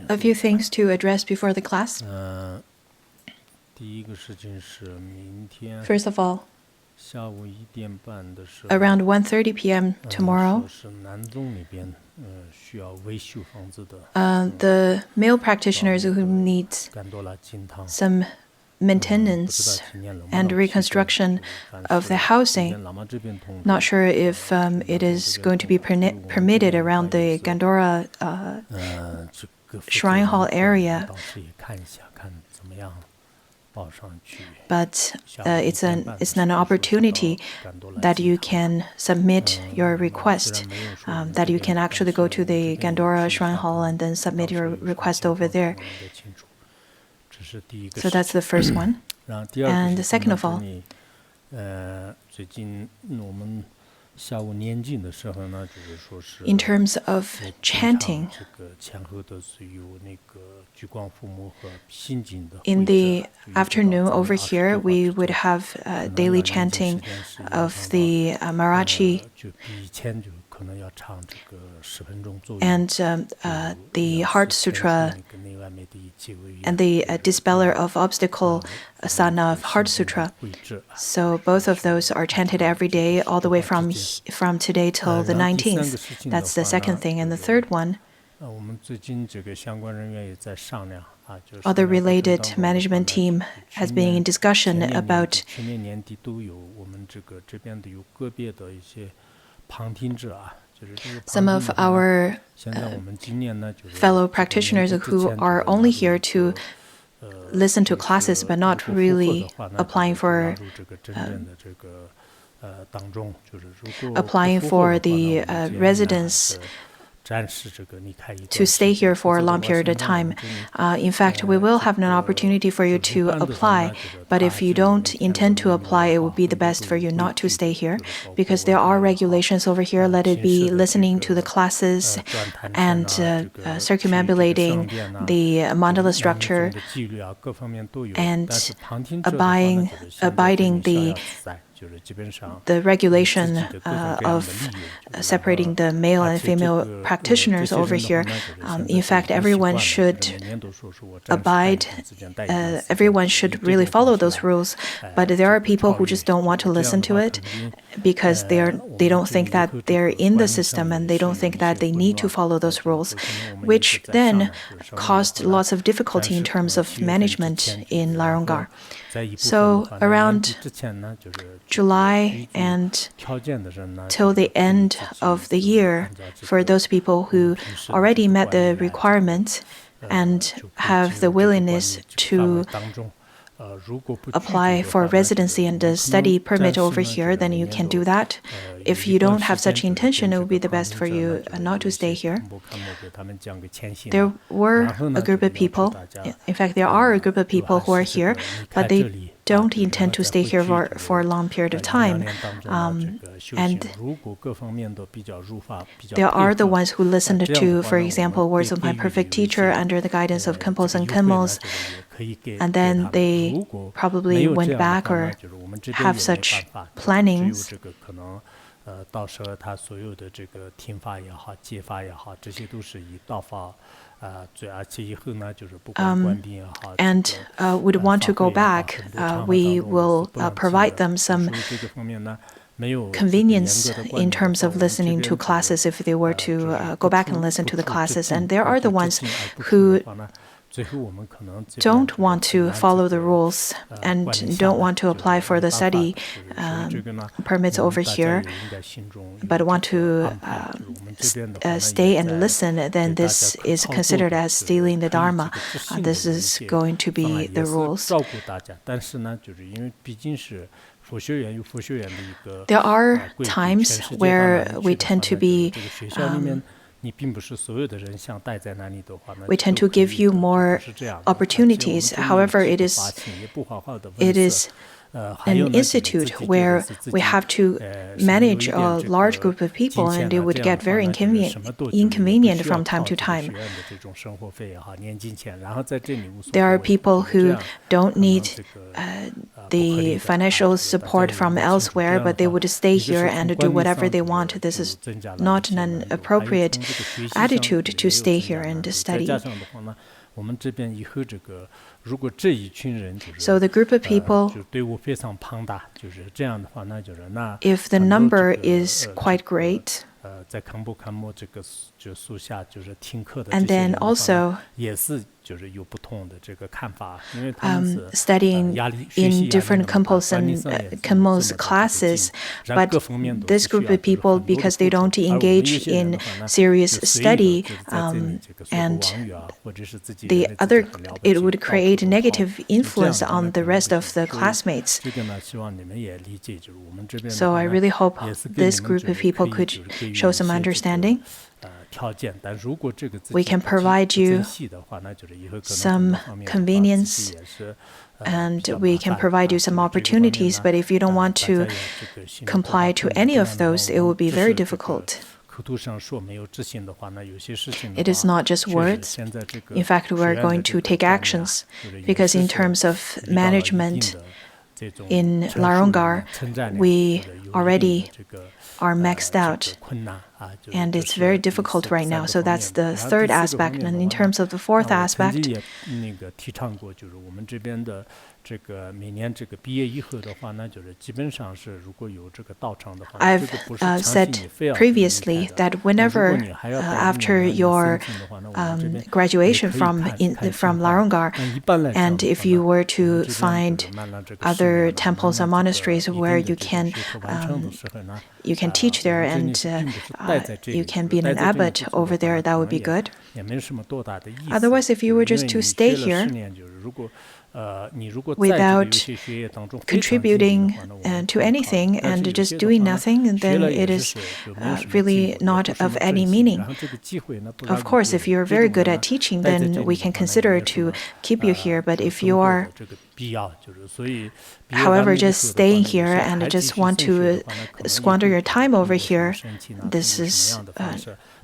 A few things to address before the class. First of all, around 1:30 p.m. tomorrow, the male practitioners who need some maintenance and reconstruction of the housing. Not sure if it is going to be permitted around the Gandora Shrine Hall area. But it's an opportunity that you can submit your request, that you can actually go to the Gandora Shrine Hall and then submit your request over there. So that's the first one. And the second of all, in terms of chanting, in the afternoon over here, we would have daily chanting of the Marathi and the Heart Sutra and the Dispeller of Obstacle Asana of Heart Sutra. So both of those are chanted every day, all the way from today till the 19th. That's the second thing. And the third one, other related management team has been in discussion about some of our fellow practitioners who are only here to listen to classes but not really applying for the residence to stay here for a long period of time. In fact, we will have an opportunity for you to apply, but if you don't intend to apply, it would be the best for you not to stay here, because there are regulations over here. Let it be listening to the classes and circumambulating the mandala structure and abiding the regulation of separating the male and female practitioners over here. In fact, everyone should abide, everyone should really follow those rules, but there are people who just don't want to listen to it because they don't think that they're in the system and they don't think that they need to follow those rules, which then caused lots of difficulty in terms of management in Larongar. So around July and till the end of the year, for those people who already met the requirements and have the willingness to apply for residency and a study permit over here, then you can do that. If you don't have such intention, it would be the best for you not to stay here. There were a group of people, in fact, there are a group of people who are here, but they don't intend to stay here for a long period of time. And there are the ones who listened to, for example, words of my perfect teacher under the guidance of Khenpos and Khenmos, and then they probably went back or have such plannings. And would want to go back, we will provide them some convenience in terms of listening to classes if they were to go back and listen to the classes. And there are the ones who don't want to follow the ruls and don't want to apply for the study permits over here, but want to stay and listen, then this is considered as stealing the Dharma. This is going to be the rules. There are times where we tend to be we tend to give you more opportunities. However, it is an institute where we have to manage a large group of people, and it would get very inconvenient from time to time. There are people who don't need the financial support from elsewhere, but they would stay here and do whatever they want. This is not an appropriate attitude to stay here and study. So the group of people, if the number is quite great, and then also studying in different compose classes, but this group of people, because they don't engage in serious study, and the other, it would create a negative influence on the rest of the classmates. So I really hope this group of people could show some understanding. We can provide you some convenience, and we can provide you some opportunities, but if you don't want to comply to any of those, it will be very difficult. It is not just words. In fact, we are going to take actions, because in terms of management in Laronggar, we already are maxed out, and it's very difficult right now. So that's the third aspect. And in terms of the fourth aspect, I've said previously that whenever after your graduation from Laronggar, and if you were to find other temples or monasteries where you can teach there, and you can be an abbot over there, that would be good. Otherwise, if you were just to stay here without contributing to anything and just doing nothing, then it is really not of any meaning. Of course, if you're very good at teaching, then we can consider to keep you here. But if you are, however, just staying here and just want to squander your time over here, this is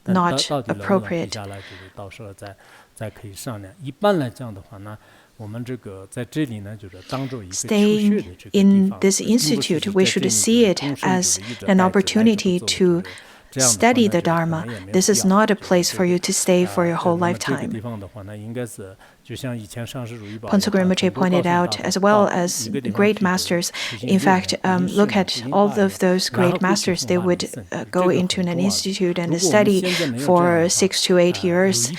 not appropriate. Staying in this institute, we should see it as an opportunity to study the Dharma. This is not a place for you to stay for your whole lifetime. Pontsuk Rinpoche pointed out, as well as great masters. In fact, look at all of those great masters. They would go into an institute and study for 6 to 8 years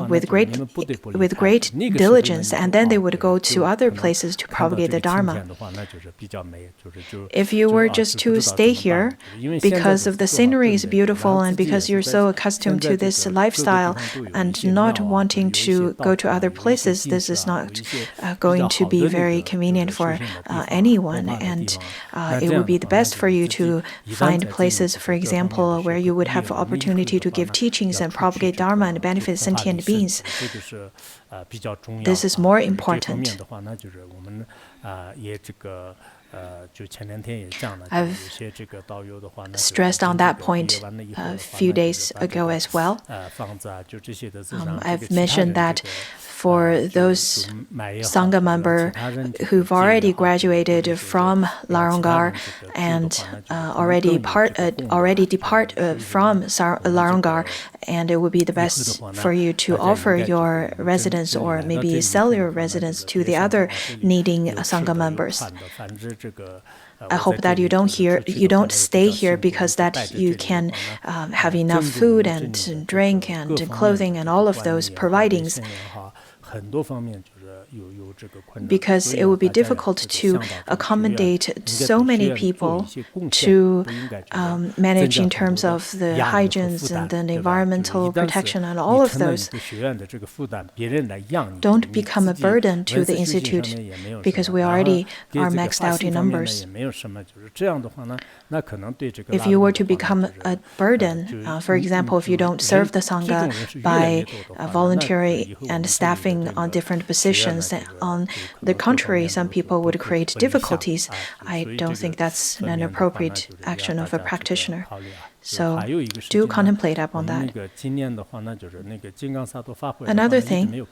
with great diligence, and then they would go to other places to propagate the Dharma. If you were just to stay here because of the scenery is beautiful and because you're so accustomed to this lifestyle and not wanting to go to other places, this is not going to be very convenient for anyone, and it would be the best for you to find places, for example, where you would have the opportunity to give teachings and propagate Dharma and benefit sentient beings. This is more important. I've stressed on that point a few days ago as well. I've mentioned that for those Sangha members who've already graduated from Laronggar and already depart from Laronggar, and it would be the best for you to offer your residence or maybe sell your residence to the other needing Sangha members. I hope that you don't stay here because that you can have enough food and drink and clothing and all of those providings, because it would be difficult to accommodate so many people to manage in terms of the hygienes and then the environmental protection and all of those. Don't become a burden to the institute, because we already are maxed out in numbers. If you were to become a burden, for example, if you don't serve the Sangha by volunteering and staffing sitting on different positions. On the contrary, some people would create difficulties. I don't think that's an appropriate action of a practitioner. So do contemplate upon that. Another thing,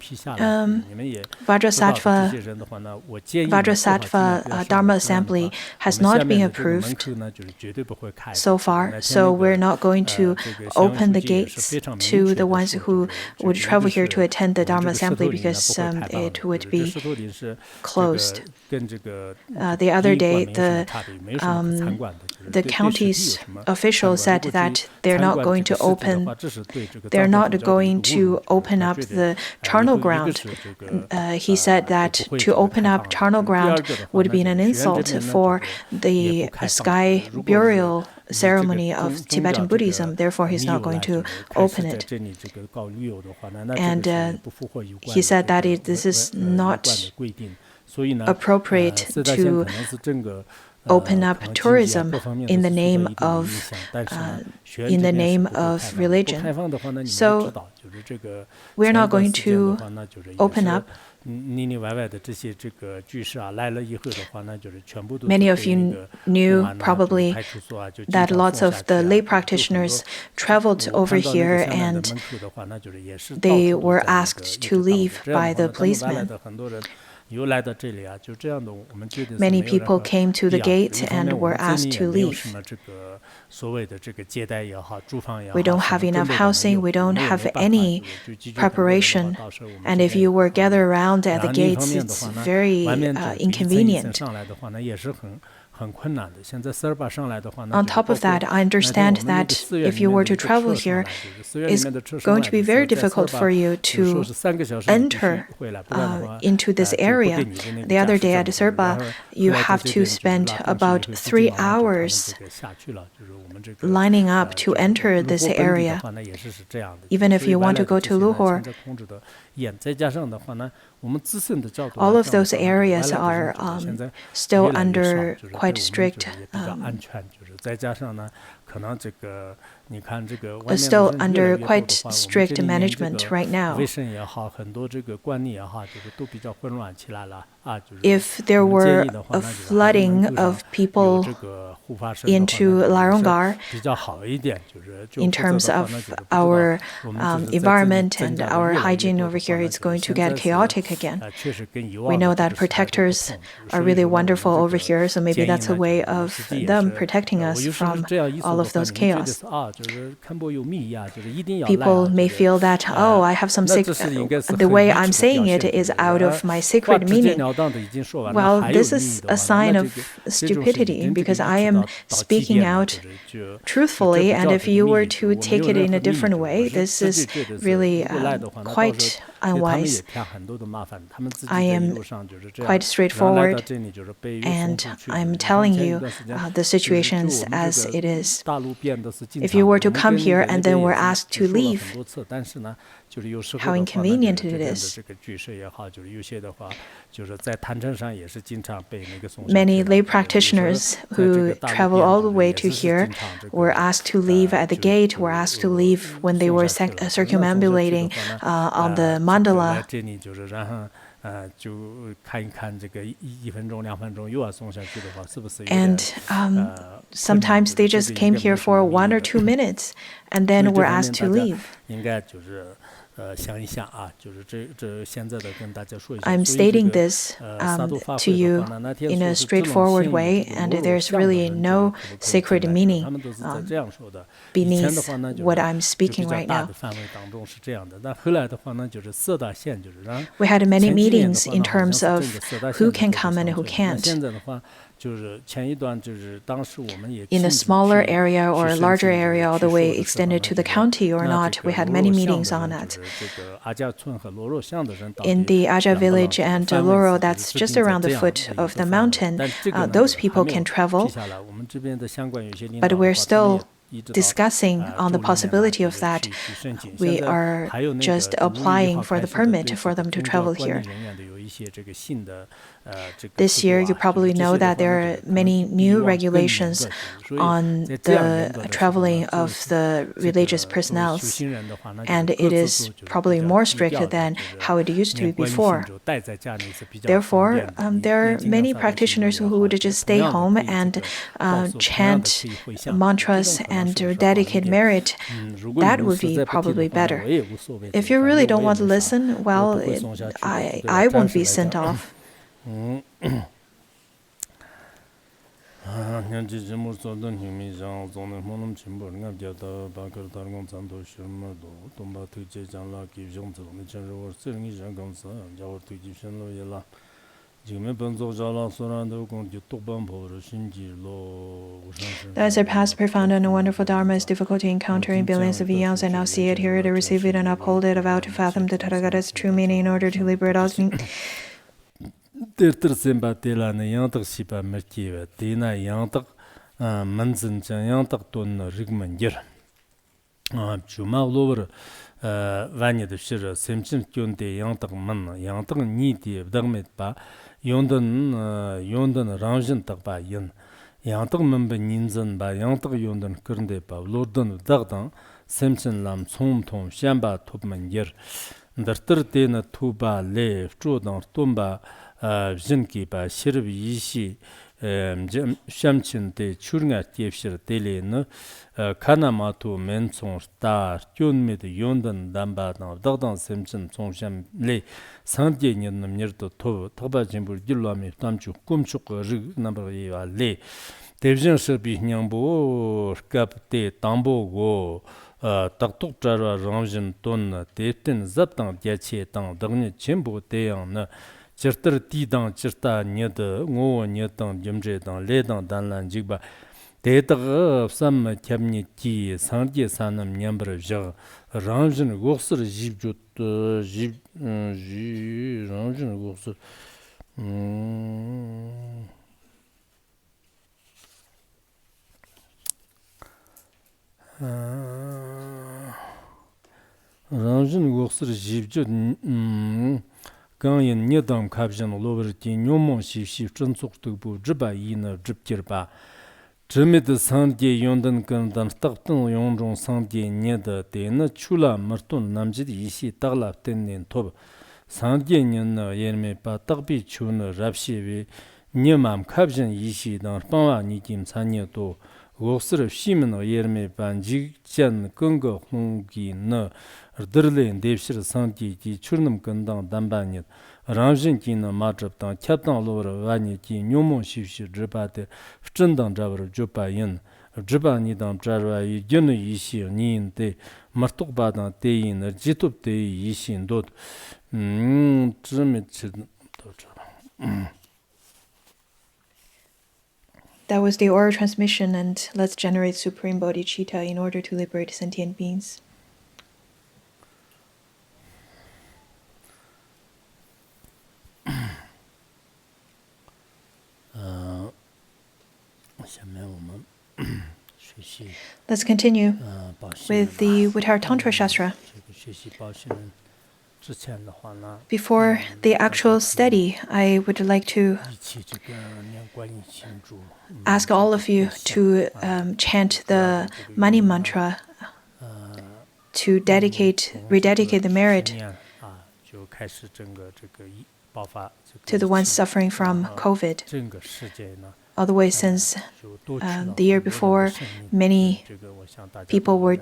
Vajrasattva Dharma Assembly has not been approved so far, so we're not going to open the gates to the ones who would travel here to attend the Dharma Assembly because it would be closed. The other day, the county's official said that they're not going to open up the charnel ground. He said that to open up charnel ground would be an insult for the sky burial ceremony of Tibetan Buddhism. Therefore, he's not going to open it. And he said that this is not appropriate to open up tourism in the name of religion. So we're not going to open up. Many of you knew probably that lots of the lay practitioners traveled over here and they were asked to leave by the policeman. Many people came to the gate and were asked to leave. We don't have enough housing, we don't have any preparation, and if you were gathered around at the gates, it's very inconvenient. On top of that, I understand that if you were to travel here, it's going to be very difficult for you to enter into this area. The other day at Serpa, you have to spend about 3 hours lining up to enter this area. Even if you want to go to Luhur, all of those areas are still under quite strict management right now. If there were a flooding of people into Laronggar, in terms of our environment and our hygiene over here, it's going to get chaotic again. We know that protectors are really wonderful over here, so maybe that's a way of them protecting us from all of those chaos. People may feel that, I have some the way I'm saying it is out of my sacred meaning. Well, this is a sign of stupidity because I am speaking out truthfully, and if you were to take it in a different way, this is really quite unwise. I am quite straightforward, and I'm telling you the situations as it is. If you were to come here and then were asked to leave, how inconvenient it is. Many lay practitioners who travel all the way to here were asked to leave at the gate, were asked to leave when they were circumambulating on the mandala. And sometimes they just came here for 1 or 2 minutes and then were asked to leave. I'm stating this to you in a straightforward way, and there's really no sacred meaning beneath what I'm speaking right now. We had many meetings in terms of who can come and who can't. In a smaller area or a larger area, all the way extended to the county or not, we had many meetings on that. In the Aja village and Loro, that's just around the foot of the mountain, those people can travel, but we're still discussing on the possibility of that. We are just applying for the permit for them to travel here. This year, you probably know that there are many new regulations on the traveling of the religious personnel, and it is probably more strict than how it used to be before. Therefore, there are many practitioners who would just stay home and chant mantras and dedicate merit. That would be probably better. If you really don't want to listen, well, I won't be sent off. Thus I passed profound and wonderful Dharma's difficulty encountering billions of eons. I now see it, hear it, receive it, and uphold it, vow to fathom the Tathagata's true meaning in order to liberate all. Yangtak member Ninzan ba Yangtak Yondan Kernde ba Lordan Dagdan Semchen Lam Tsum Tom Shamba Topman Yer Dartar Tena Tuba Le Chodang Tumba Jinki ba Shirb Yishi Shamchin Te Churnga Tiefshir Tele no Kanamatu Mensong Star Tunmid Yondan Damba Dagdan Semchen Tsum Sham Le Sandye Nyanam Nirto To Taba Jimbur Gilwami Tamchu Kumchuk Rig number Le Devjan Serbi Nyambo Kap Te Tambo Go Taktuk Jara Ramjin Ton Teftin Zaptang Diache Tang Dagni Chimbo Teyang Chirtar Tidang Chirta Nyed Ngo Nyetang Jimje Tang Ledang Danlan Jigba Tetag Sam Kyabni Ki Sandye Sanam Nyambar Jag Ramjin Goksar Jibjut Ramjin Goksar Ramjin Goksar Jibjut Ganyan Nyedam Kabjan Loverti Nyomon Shif Chansuk Tugbu Jiba Yina Jibkirba Jimid Sandye Yondan Gandan Takton Yonjong Sandye Nyeda Dena Chula Martun Namjid Yishi Taglap Tenin Tob Sandye Nyana Yerme Pa Tagbi Chun Rapshivi Nyamam Kabjan Yishi Dan Pawa Nikim Sanya To Goksar Shimin Yerme Banjig Jan Gunga Hongi Na Derlin Devshir Sandye Ki Churnam Gandang Dambanyat Ramjin Kina Madraptan Kaptan Lora Vani Ki Nyomon Shivshir Jibate Ftendang Javar Jupa Yin Jiba Nidam Jarwa Yun Yishi Nin Te Martuk Badan Teyin Jitup Te Yishin Dot That was the oral transmission, and let's generate Supreme Bodhicitta in order to liberate sentient beings. Let's continue with the Uttaratantra Shastra. Before the actual study, I would like to ask all of you to chant the money mantra to rededicate the merit to the ones suffering from COVID. All the way since the year before, many people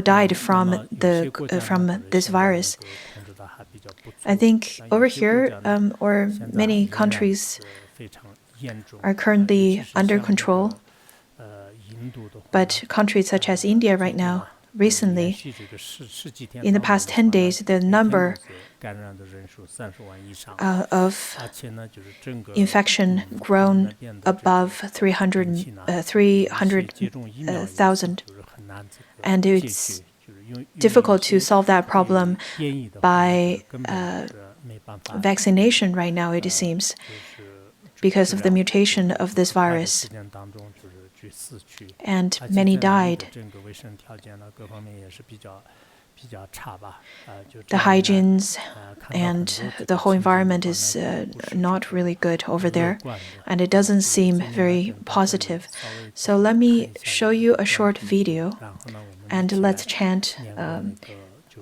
died from this virus. I think over here, or many countries are currently under control, but countries such as India right now, recently, in the past 10 days, the number of infection grown above 300,000. And it's difficult to solve that problem by vaccination right now, it seems, because of the mutation of this virus. And many died. The hygienes and the whole environment is not really good over there, and it doesn't seem very positive. So let me show you a short video, and let's chant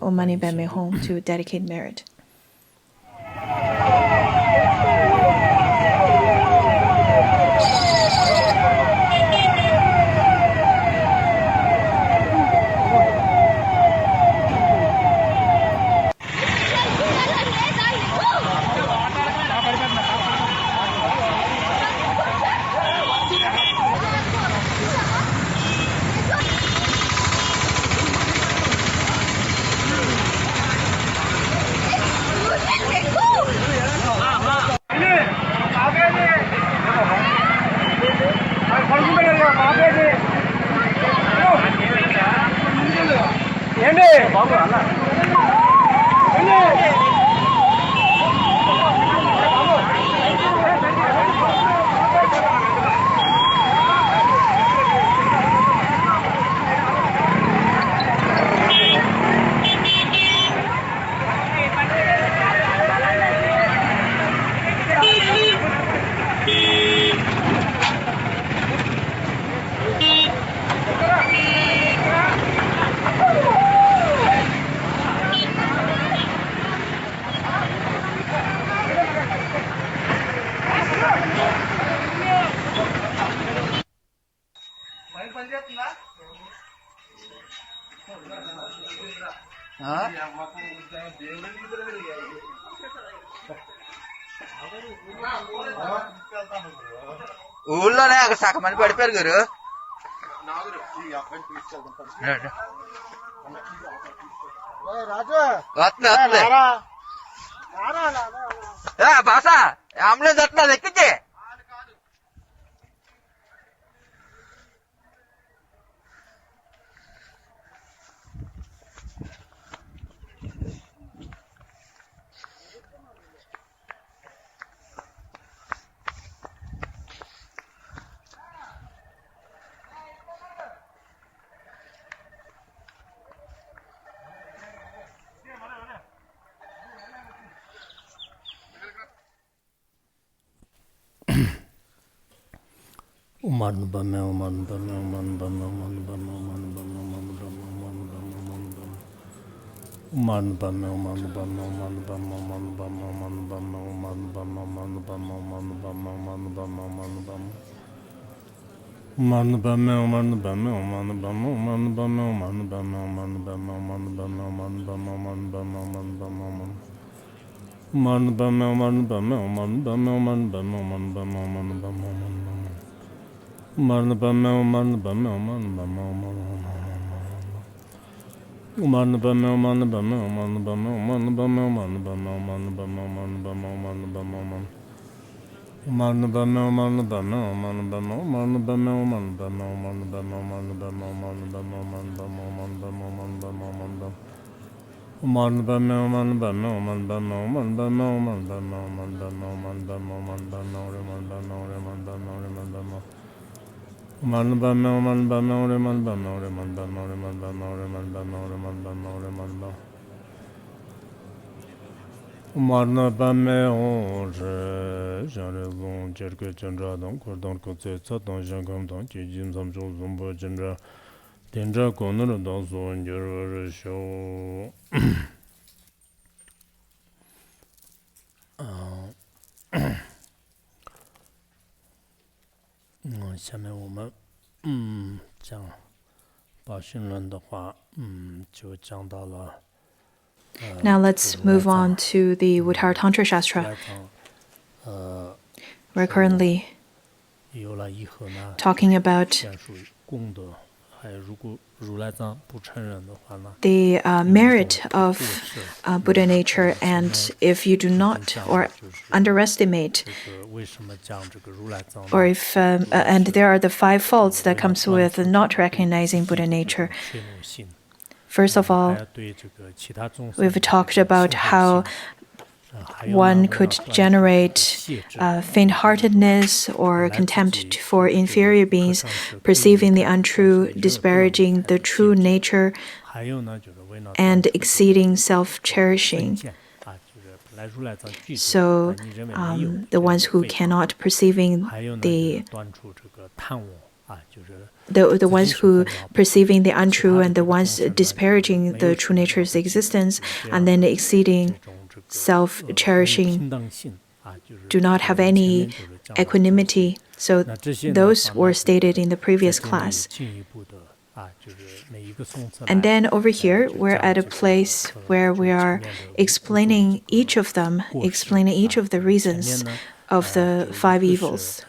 Om Mani Padme Hum to dedicate merit. ఊళ్ళోనే ఒక సగం మంది పడిపోయారు గురు. బాసా ambulance వస్తున్నది, ఎక్కించి. Now let's move on to the Uttaratantra Shastra. We're currently talking about the merit of Buddha nature, and if you do not or underestimate, or if and there are the 5 faults that comes with not recognizing Buddha nature. First of all, we've talked about how one could generate faint-heartedness or contempt for inferior beings, perceiving the untrue, disparaging the true nature, and exceeding self-cherishing. So the ones who cannot perceiving the ones who perceiving the untrue and the ones disparaging the true nature's existence and then exceeding self-cherishing do not have any equanimity. So those were stated in the previous class. And then over here, we're at a place where we are explaining each of them, explaining each of the reasons of the five evils.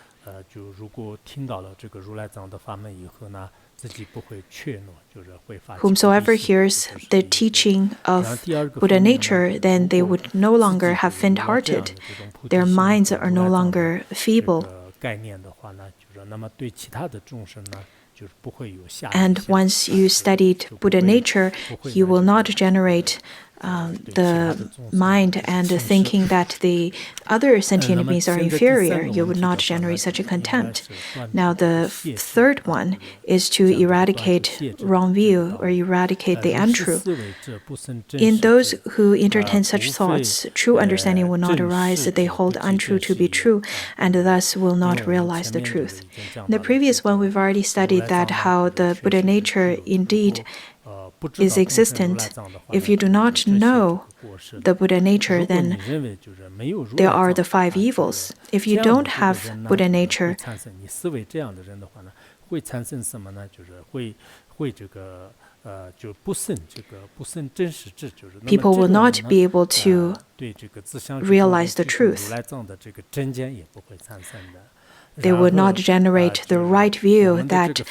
Whomsoever hears the teaching of Buddha nature, then they would no longer have faint-hearted. Their minds are no longer feeble. And once you studied Buddha nature, you will not generate the mind and thinking that the other sentient beings are inferior. You would not generate such a contempt. Now, the third one is to eradicate wrong view or eradicate the untrue. In those who entertain such thoughts, true understanding will not arise. They hold untrue to be true and thus will not realize the truth. In the previous one, we've already studied that how the Buddha nature indeed is existent. If you do not know the Buddha nature, then there are the five evils. If you don't have Buddha nature, people will not be able to realize the truth. They will not generate the right view that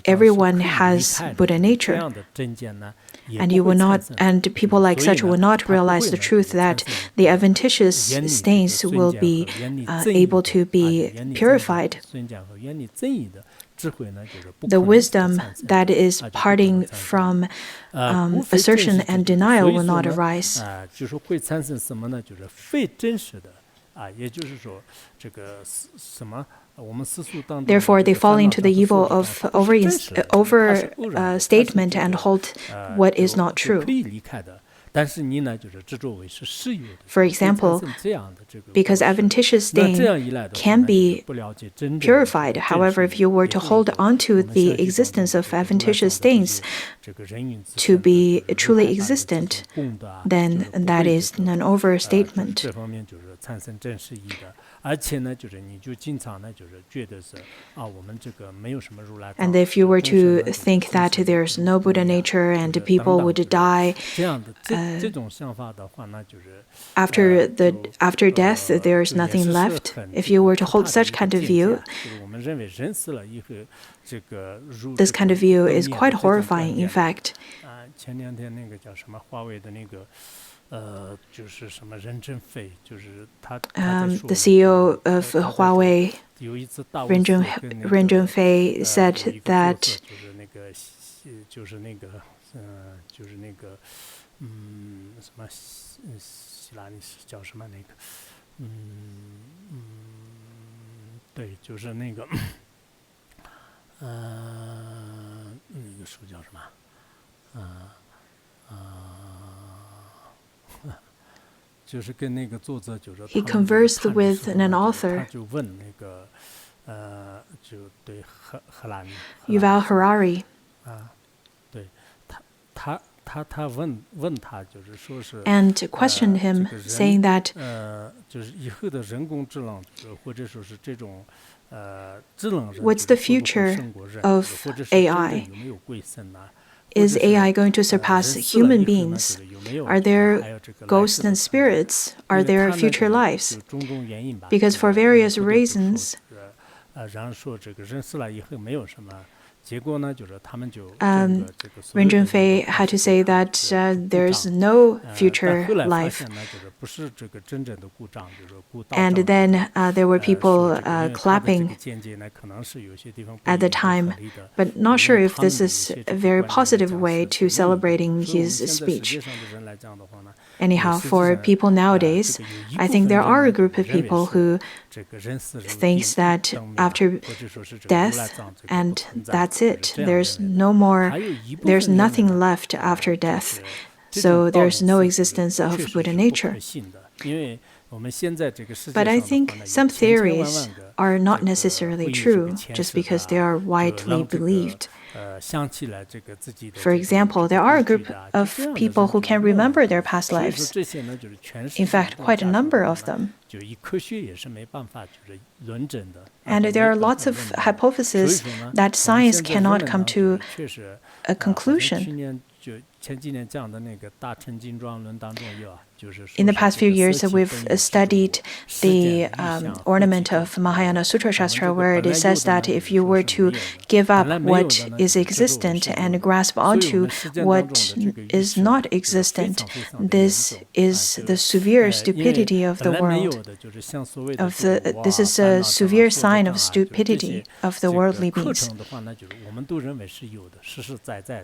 everyone has Buddha nature. And you will not, and people like such will not realize the truth that the adventitious stains will be able to be purified. The wisdom that is parting from assertion and denial will not arise. Therefore, they fall into the evil of overstatement and hold what is not true. For example, because adventitious stain can be purified. However, if you were to hold on to the existence of adventitious stains to be truly existent, then that is an overstatement. And if you were to think that there's no Buddha nature and people would die after death, there's nothing left. If you were to hold such kind of view, this kind of view is quite horrifying, in fact. The CEO of Huawei, Ren Zhengfei, said that he conversed with an author, Yuval Harari, and questioned him, saying that what's the future of AI? Is AI going to surpass human beings? Are there ghosts and spirits? Are there future lives? Because for various reasons, Ren Zhengfei had to say that there's no future life. And then there were people clapping at the time, but not sure if this is a very positive way to celebrating his speech. Anyhow, for people nowadays, I think there are a group of people who thinks that after death and that's it, there's no more, there's nothing left after death. So there's no existence of Buddha nature. But I think some theories are not necessarily true just because they are widely believed. For example, there are a group of people who can remember their past lives. In fact, quite a number of them. And there are lots of hypotheses that science cannot come to a conclusion. In the past few years, we've studied the ornament of Mahayana Sutra Shastra, where it says that if you were to give up what is existent and grasp onto what is not existent, this is the severe stupidity of the world. This is a severe sign of stupidity of the worldly beings.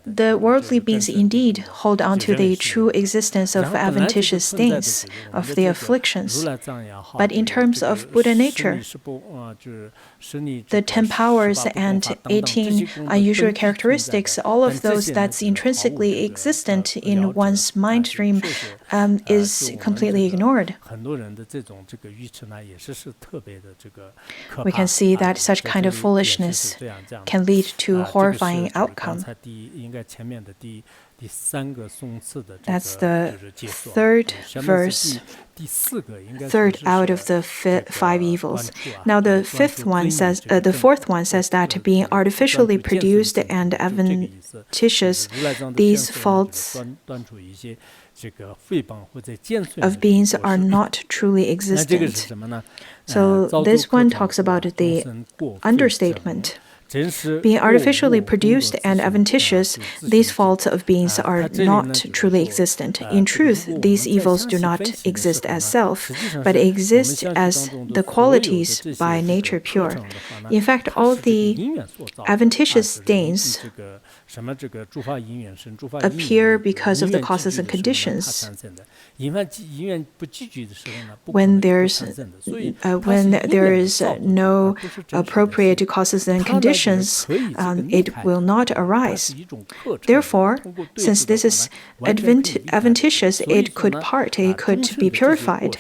The worldly beings indeed hold on to the true existence of adventitious things, of the afflictions. But in terms of Buddha nature, the 10 powers and 18 unusual characteristics, all of those that's intrinsically existent in one's mind stream is completely ignored. We can see that such kind of foolishness can lead to horrifying outcome. That's the third verse, third out of the 5 evils. Now the fourth one says that being artificially produced and adventitious, these faults of beings are not truly existent. So this one talks about the understatement. Being artificially produced and adventitious, these faults of beings are not truly existent. In truth, these evils do not exist as self, but exist as the qualities by nature pure. In fact, all the adventitious things appear because of the causes and conditions. When there is no appropriate causes and conditions, it will not arise. Therefore, since this is adventitious, it could be purified.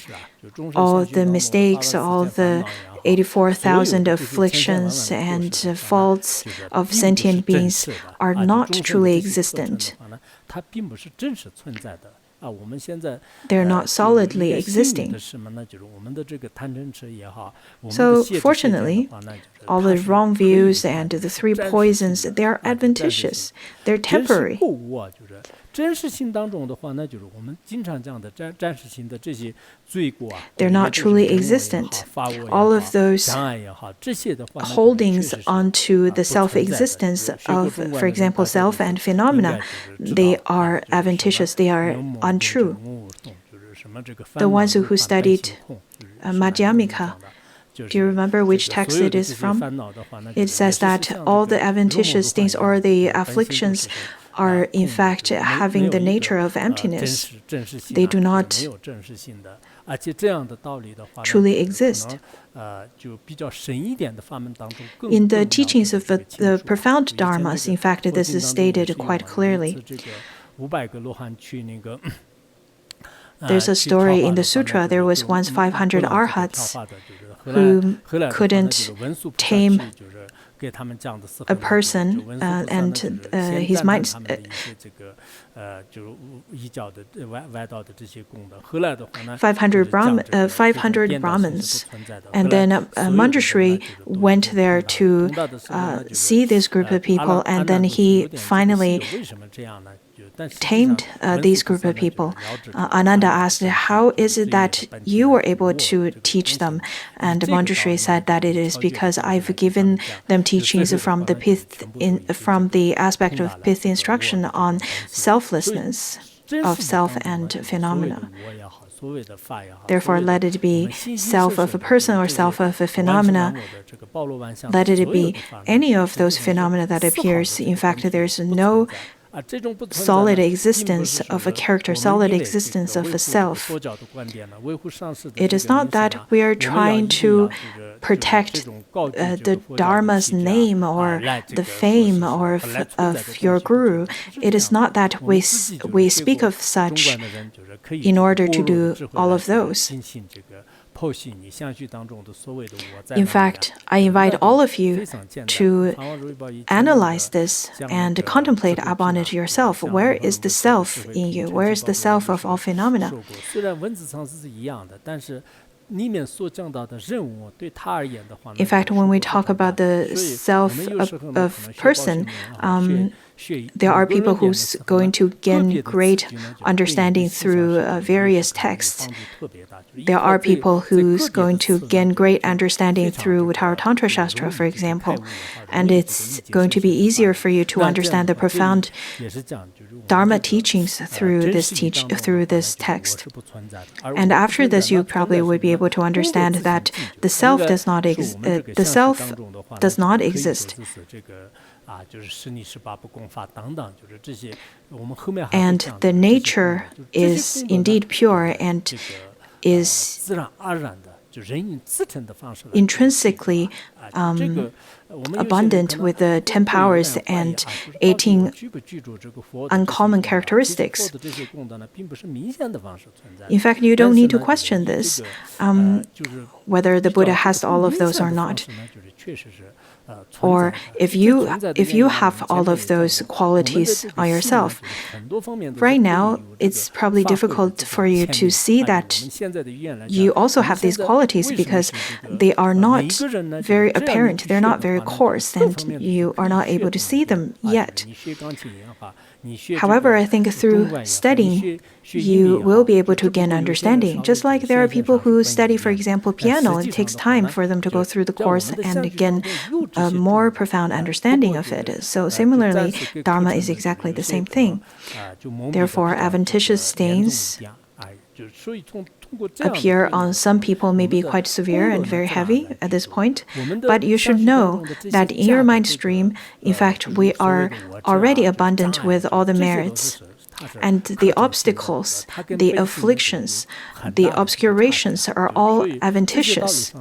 All the mistakes, all the 84,000 afflictions and faults of sentient beings are not truly existent. They're not solidly existing. So, fortunately, all the wrong views and the 3 poisons, they are adventitious. They're temporary. They're not truly existent. All of those holdings onto the self-existence of, for example, self and phenomena, they are adventitious, they are untrue. The ones who studied Madhyamika, do you remember which text it is from? It says that all the adventitious things or the afflictions are in fact having the nature of emptiness. They do not truly exist. In the teachings of the profound dharmas, in fact, this is stated quite clearly. There's a story in the sutra. There was once 500 arhats who couldn't tame a person and his mind. 500 Brahmins. And then Manjushri went there to see this group of people, and then he finally tamed these group of people. Ananda asked, how is it that you were able to teach them? And Manjushri said that it is because I've given them teachings from the aspect of pith instruction on selflessness of self and phenomena. Therefore, let it be self of a person or self of a phenomena. Let it be any of those phenomena that appears. In fact, there's no solid existence of a character, solid existence of a self. It is not that we are trying to protect the Dharma's name or the fame or of your guru. It is not that we speak of such in order to do all of those. In fact, I invite all of you to analyze this and contemplate upon it yourself. Where is the self in you? Where is the self of all phenomena? In fact, when we talk about the self of person, there are people who's going to gain great understanding through various texts. There are people who's going to gain great understanding through Uttaratantra Shastra, for example, and it's going to be easier for you to understand the profound Dharma teachings through this text. And after this, you probably would be able to understand that the self does not exist. And the nature is indeed pure and is intrinsically abundant with the 10 powers and 18 uncommon characteristics. In fact, you don't need to question this, whether the Buddha has all of those or not. Or if you have all of those qualities on yourself, right now it's probably difficult for you to see that you also have these qualities because they are not very apparent, they're not very coarse, and you are not able to see them yet. However, I think through studying, you will be able to gain understanding. Just like there are people who study, for example, piano, it takes time for them to go through the course and gain a more profound understanding of it. So similarly, Dharma is exactly the same thing. Therefore, adventitious stains appear on some people may be quite severe and very heavy at this point, but you should know that in your mind stream, in fact, we are already abundant with all the merits. And the obstacles, the afflictions, the obscurations are all adventitious.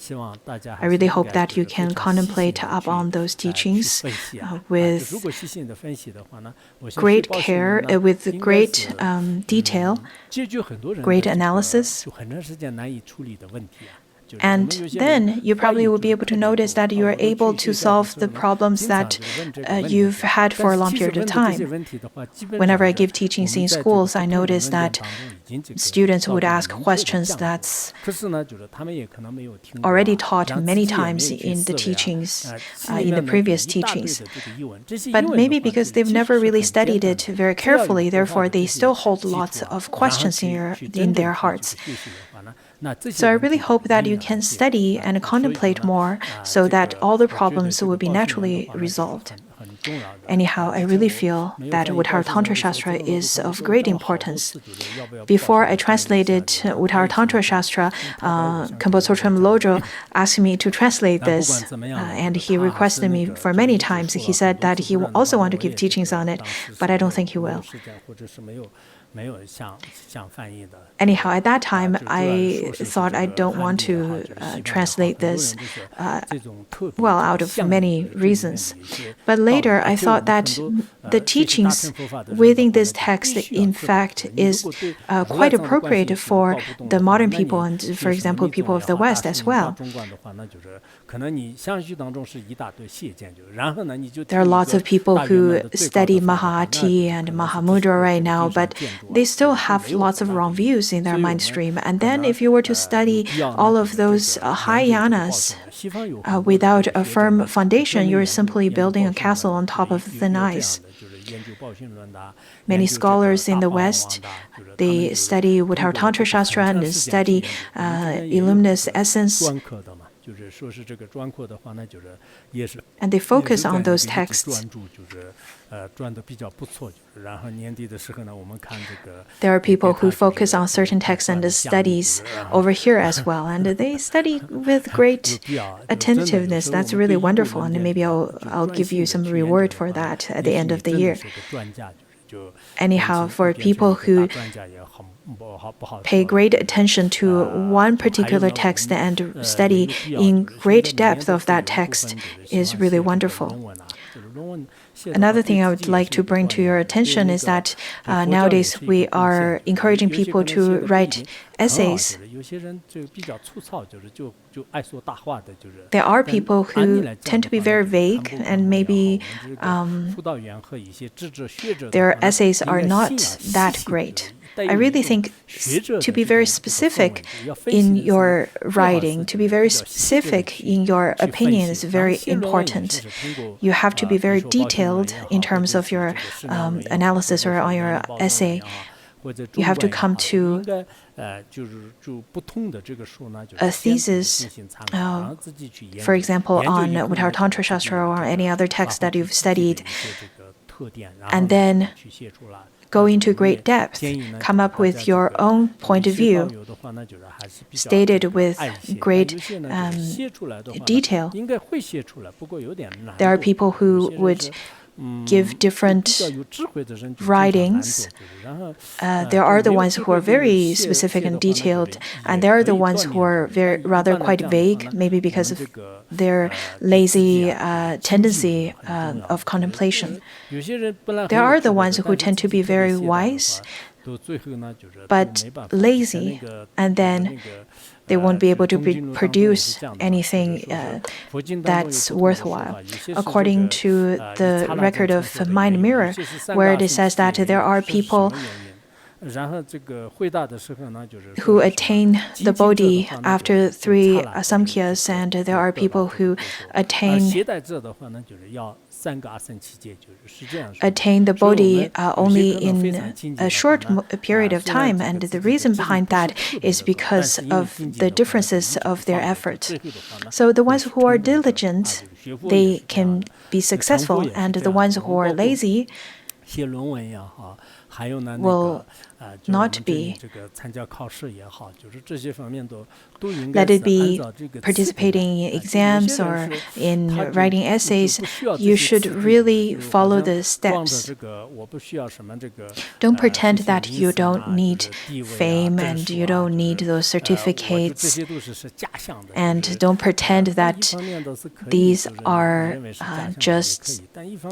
I really hope that you can contemplate upon those teachings with great care, with great detail, great analysis. And then you probably will be able to notice that you are able to solve the problems that you've had for a long period of time. Whenever I give teachings in schools, I notice that students would ask questions that's already taught many times in the teachings, in the previous teachings. But maybe because they've never really studied it very carefully, therefore they still hold lots of questions in their hearts. So I really hope that you can study and contemplate more so that all the problems will be naturally resolved. Anyhow, I really feel that Uttaratantra Shastra is of great importance. Before I translated Uttaratantra Shastra, Khenpo Tsotrem Lodro asked me to translate this, and he requested me for many times. He said that he will also want to give teachings on it, but I don't think he will. Anyhow, at that time, I thought I don't want to translate this, out of many reasons. But later, I thought that the teachings within this text, in fact, is quite appropriate for the modern people and, for example, people of the West as well. There are lots of people who study Mahayana and Mahamudra right now, but they still have lots of wrong views in their mind stream. And then if you were to study all of those Mahayanas without a firm foundation, you're simply building a castle on top of thin ice. Many scholars in the West, they study Uttaratantra Shastra and study Illuminous Essence. And they focus on those texts. There are people who focus on certain texts and studies over here as well, and they study with great attentiveness. That's really wonderful, and maybe I'll give you some reward for that at the end of the year. Anyhow, for people who pay great attention to one particular text and study in great depth of that text is really wonderful. Another thing I would like to bring to your attention is that nowadays we are encouraging people to write essays. There are people who tend to be very vague, and maybe their essays are not that great. I really think to be very specific in your writing, to be very specific in your opinion is very important. You have to be very detailed in terms of your analysis or on your essay. You have to come to a thesis, for example, on Uttaratantra Shastra or any other text that you've studied, and then go into great depth, come up with your own point of view, stated with great detail. There are people who would give different writings. There are the ones who are very specific and detailed, and there are the ones who are rather quite vague, maybe because of their lazy tendency of contemplation. There are the ones who tend to be very wise, but lazy, and then they won't be able to produce anything that's worthwhile. According to the record of Mind Mirror, where it says that there are people who attain the Bodhi after 3 asamkhyas, and there are people who attain the Bodhi only in a short period of time, and the reason behind that is because of the differences of their efforts. So the ones who are diligent, they can be successful, and the ones who are lazy will not be. Let it be participating in exams or in writing essays, you should really follow the steps. Don't pretend that you don't need fame and you don't need those certificates, and don't pretend that these are just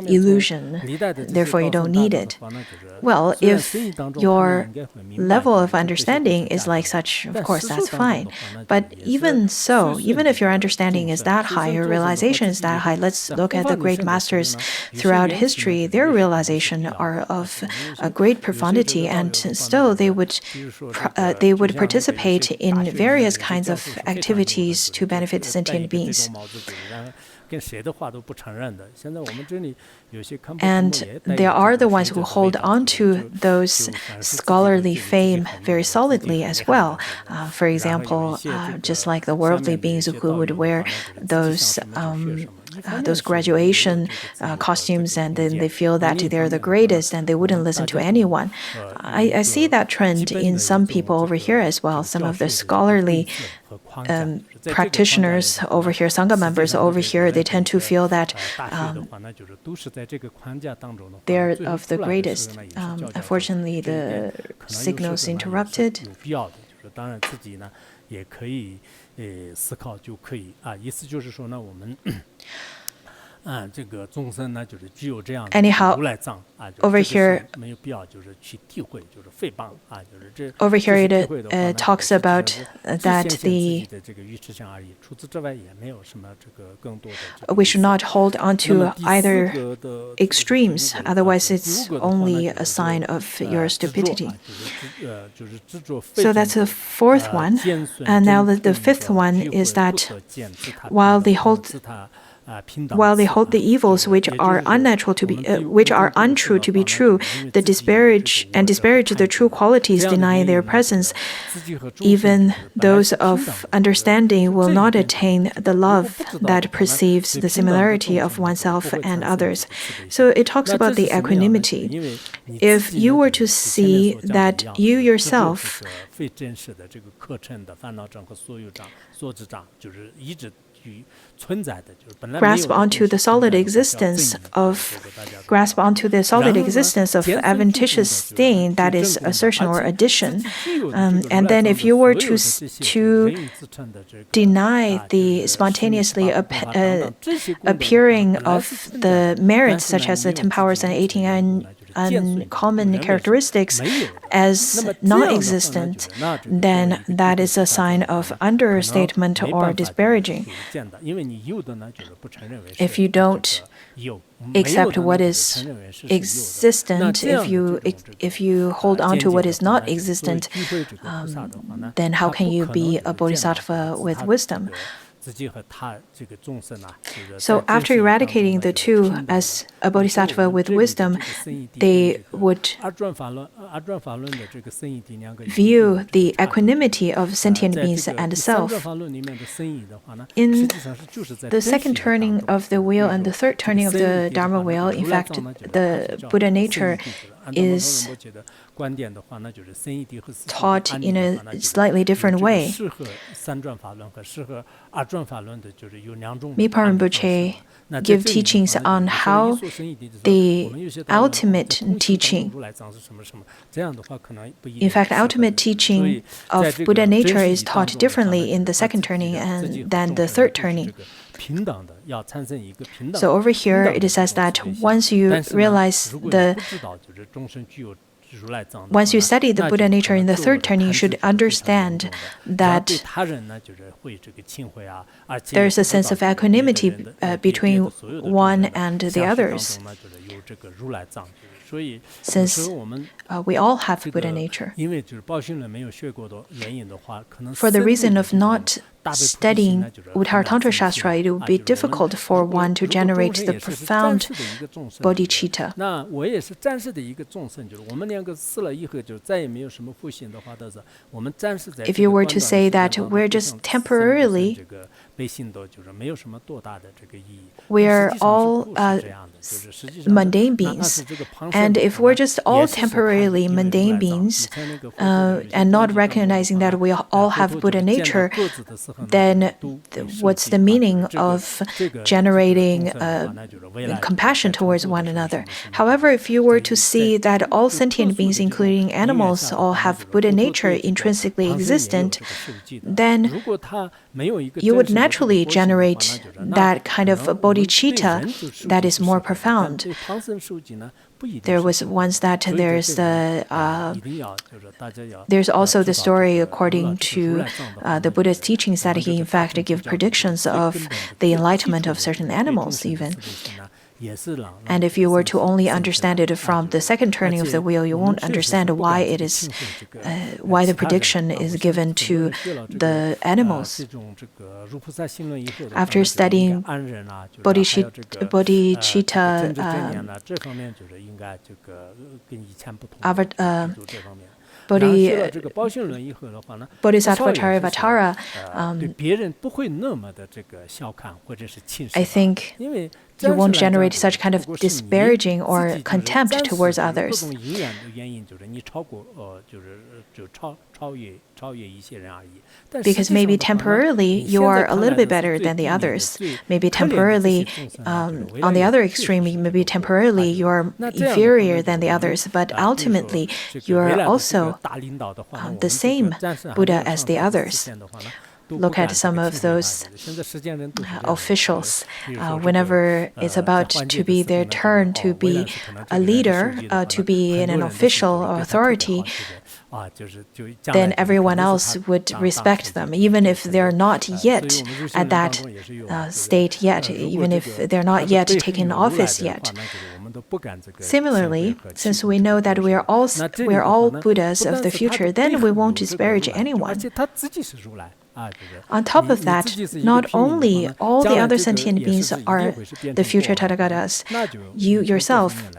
illusion, therefore you don't need it. Well, if your level of understanding is like such, of course, that's fine. But even so, even if your understanding is that high, your realization is that high, let's look at the great masters throughout history. Their realization are of a great profundity, and still they would participate in various kinds of activities to benefit sentient beings. And there are the ones who hold on to those scholarly fame very solidly as well. For example, just like the worldly beings who would wear those graduation costumes, and then they feel that they're the greatest and they wouldn't listen to anyone. I see that trend in some people over here as well. Some of the scholarly practitioners over here, Sangha members over here, they tend to feel that they're of the greatest. Unfortunately, the signal's interrupted. Anyhow, over here it talks about that we should not hold on to either extremes, otherwise it's only a sign of your stupidity. So that's the fourth one. And now the fifth one is that while they hold while they hold the evils which are unnatural to be, which are untrue to be true, they disparage the true qualities, denying their presence. Even those of understanding will not attain the love that perceives the similarity of oneself and others. So it talks about the equanimity. If you were to see that you yourself grasp onto the solid existence of adventitious thing, that is assertion or addition, and then if you were to deny the spontaneously appearing of the merits such as the 10 powers and 18 uncommon characteristics as non-existent, then that is a sign of understatement or disparaging. If you don't accept what is existent, if you hold on to what is not existent, then how can you be a bodhisattva with wisdom? So after eradicating the two as a bodhisattva with wisdom, they would view the equanimity of sentient beings and self. In the second turning of the wheel and the third turning of the Dharma wheel, in fact, the Buddha nature is taught in a slightly different way. Mipa Rinpoche give teachings on how the ultimate teaching, in fact, ultimate teaching of Buddha nature is taught differently in the second turning than the third turning. So over here, it says that once you realize once you study the Buddha nature in the third turning, you should understand that there is a sense of equanimity between one and the others, since we all have Buddha nature. For the reason of not studying Uttaratantra Shastra, it would be difficult for one to generate the profound bodhicitta. If you were to say that we're just temporarily, we're all mundane beings, and if we're just all temporarily mundane beings and not recognizing that we all have Buddha nature, then what's the meaning of generating compassion towards one another? However, if you were to see that all sentient beings, including animals, all have Buddha nature intrinsically existent, then you would naturally generate that kind of bodhicitta that is more profound. There was once that there's also the story according to the Buddha's teachings that he in fact gave predictions of the enlightenment of certain animals even. And if you were to only understand it from the second turning of the wheel, you won't understand why it is, why the prediction is given to the animals. After studying bodhicitta, Bodhisattva-Vatara, I think you won't generate such kind of disparaging or contempt towards others. Because maybe temporarily you are a little bit better than the others. Maybe temporarily, on the other extreme, maybe temporarily you are inferior than the others, but ultimately you are also the same Buddha as the others. Look at some of those officials. Whenever it's about to be their turn to be a leader, to be in an official or authority, then everyone else would respect them, even if they're not yet at that state yet, even if they're not yet taken office yet. Similarly, since we know that we are all Buddhas of the future, then we won't disparage anyone. On top of that, not only all the other sentient beings are the future Tathagatas, you yourself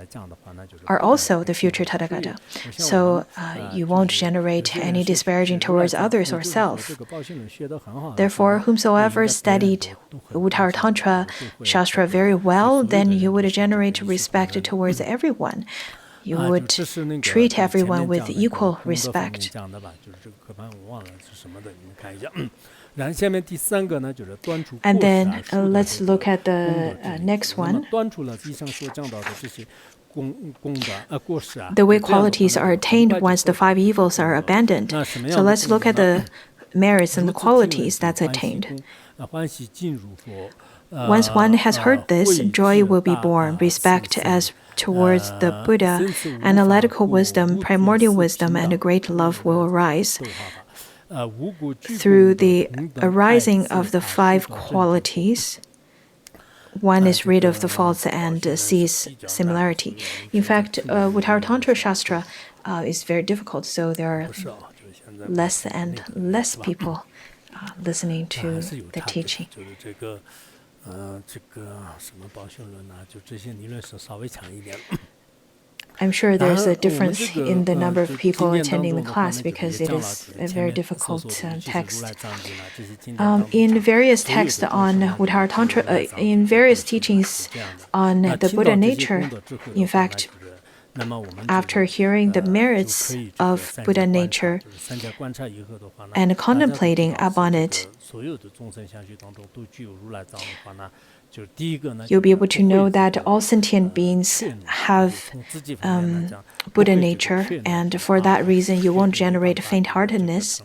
are also the future Tathagata. So you won't generate any disparaging towards others or self. Therefore, whomsoever studied Uttaratantra Shastra very well, then you would generate respect towards everyone. You would treat everyone with equal respect. And then let's look at the next one. The way qualities are attained once the 5 evils are abandoned. So let's look at the merits and the qualities that's attained. Once one has heard this, joy will be born, respect as towards the Buddha, analytical wisdom, primordial wisdom, and a great love will arise. Through the arising of the 5 qualities, one is rid of the faults and sees similarity. In fact, Uttaratantra Shastra is very difficult, so there are less and less people listening to the teaching. I'm sure there's a difference in the number of people attending the class because it is a very difficult text. In various texts on Uttaratantra, in various teachings on the Buddha nature, in fact, after hearing the merits of Buddha nature and contemplating upon it, you'll be able to know that all sentient beings have Buddha nature, and for that reason, you won't generate faint-heartedness.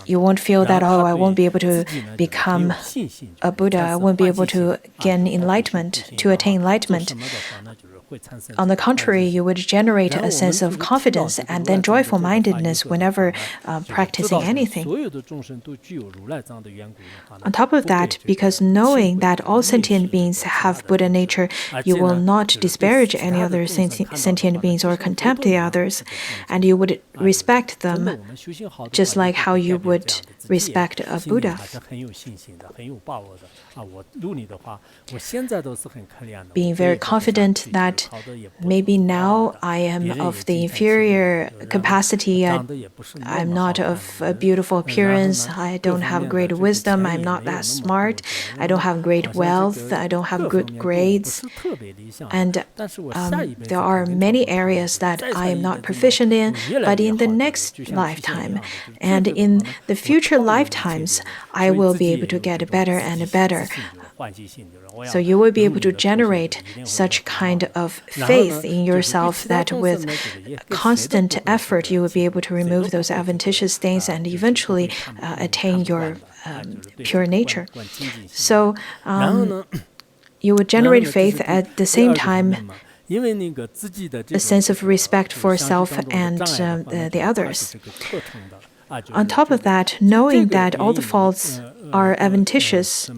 You won't feel that, oh, I won't be able to become a Buddha, I won't be able to gain enlightenment, to attain enlightenment. On the contrary, you would generate a sense of confidence and then joyful mindedness whenever practicing anything. On top of that, because knowing that all sentient beings have Buddha nature, you will not disparage any other sentient beings or contempt the others, and you would respect them just like how you would respect a Buddha. Being very confident that maybe now I am of the inferior capacity, I'm not of a beautiful appearance, I don't have great wisdom, I'm not that smart, I don't have great wealth, I don't have good grades, and there are many areas that I am not proficient in, but in the next lifetime and in the future lifetimes, I will be able to get better and better. So you will be able to generate such kind of faith in yourself that with constant effort, you will be able to remove those adventitious things and eventually attain your pure nature. So you would generate faith at the same time, a sense of respect for self and the others. On top of that, knowing that all the faults are adventitious,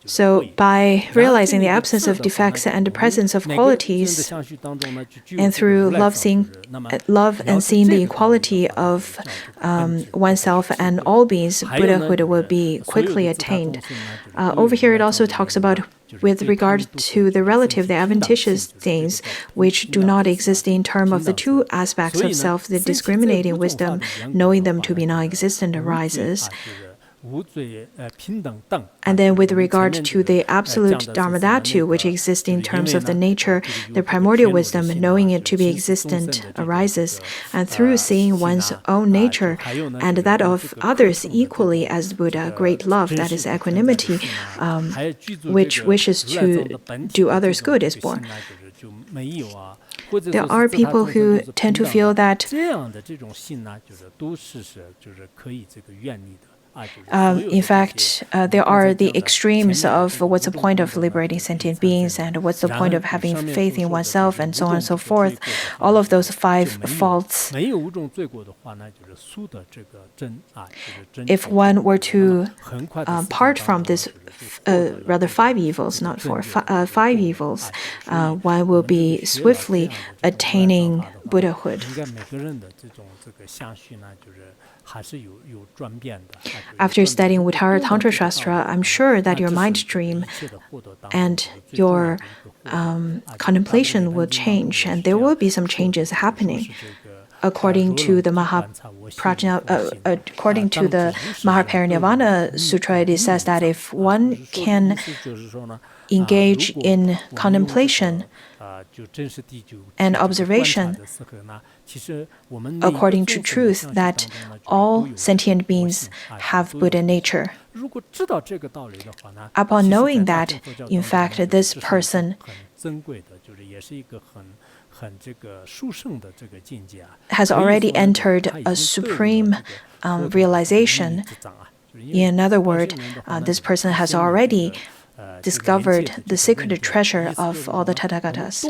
so by realizing the absence of defects and the presence of qualities, and through love and seeing the equality of oneself and all beings, Buddhahood will be quickly attained. Over here, it also talks about with regard to the relative, the adventitious things which do not exist in terms of the 2 aspects of self, the discriminating wisdom, knowing them to be non-existent arises. And then with regard to the absolute Dharmadhatu, which exists in terms of the nature, the primordial wisdom, knowing it to be existent arises. And through seeing one's own nature and that of others equally as Buddha, great love, that is equanimity, which wishes to do others good, is born. There are people who tend to feel that In fact, there are the extremes of what's the point of liberating sentient beings and what's the point of having faith in oneself and so on and so forth. All of those 5 faults. If one were to part from this, rather 5 evils, not 4, 5 evils, one will be swiftly attaining Buddhahood. After studying Uttaratantra Shastra, I'm sure that your mind stream and your contemplation will change, and there will be some changes happening. According to the Mahaparinirvana Sutra, it says that if one can engage in contemplation and observation according to truth, that all sentient beings have Buddha nature. Upon knowing that, in fact, this person has already entered a supreme realization. In other words, this person has already discovered the sacred treasure of all the Tathagatas.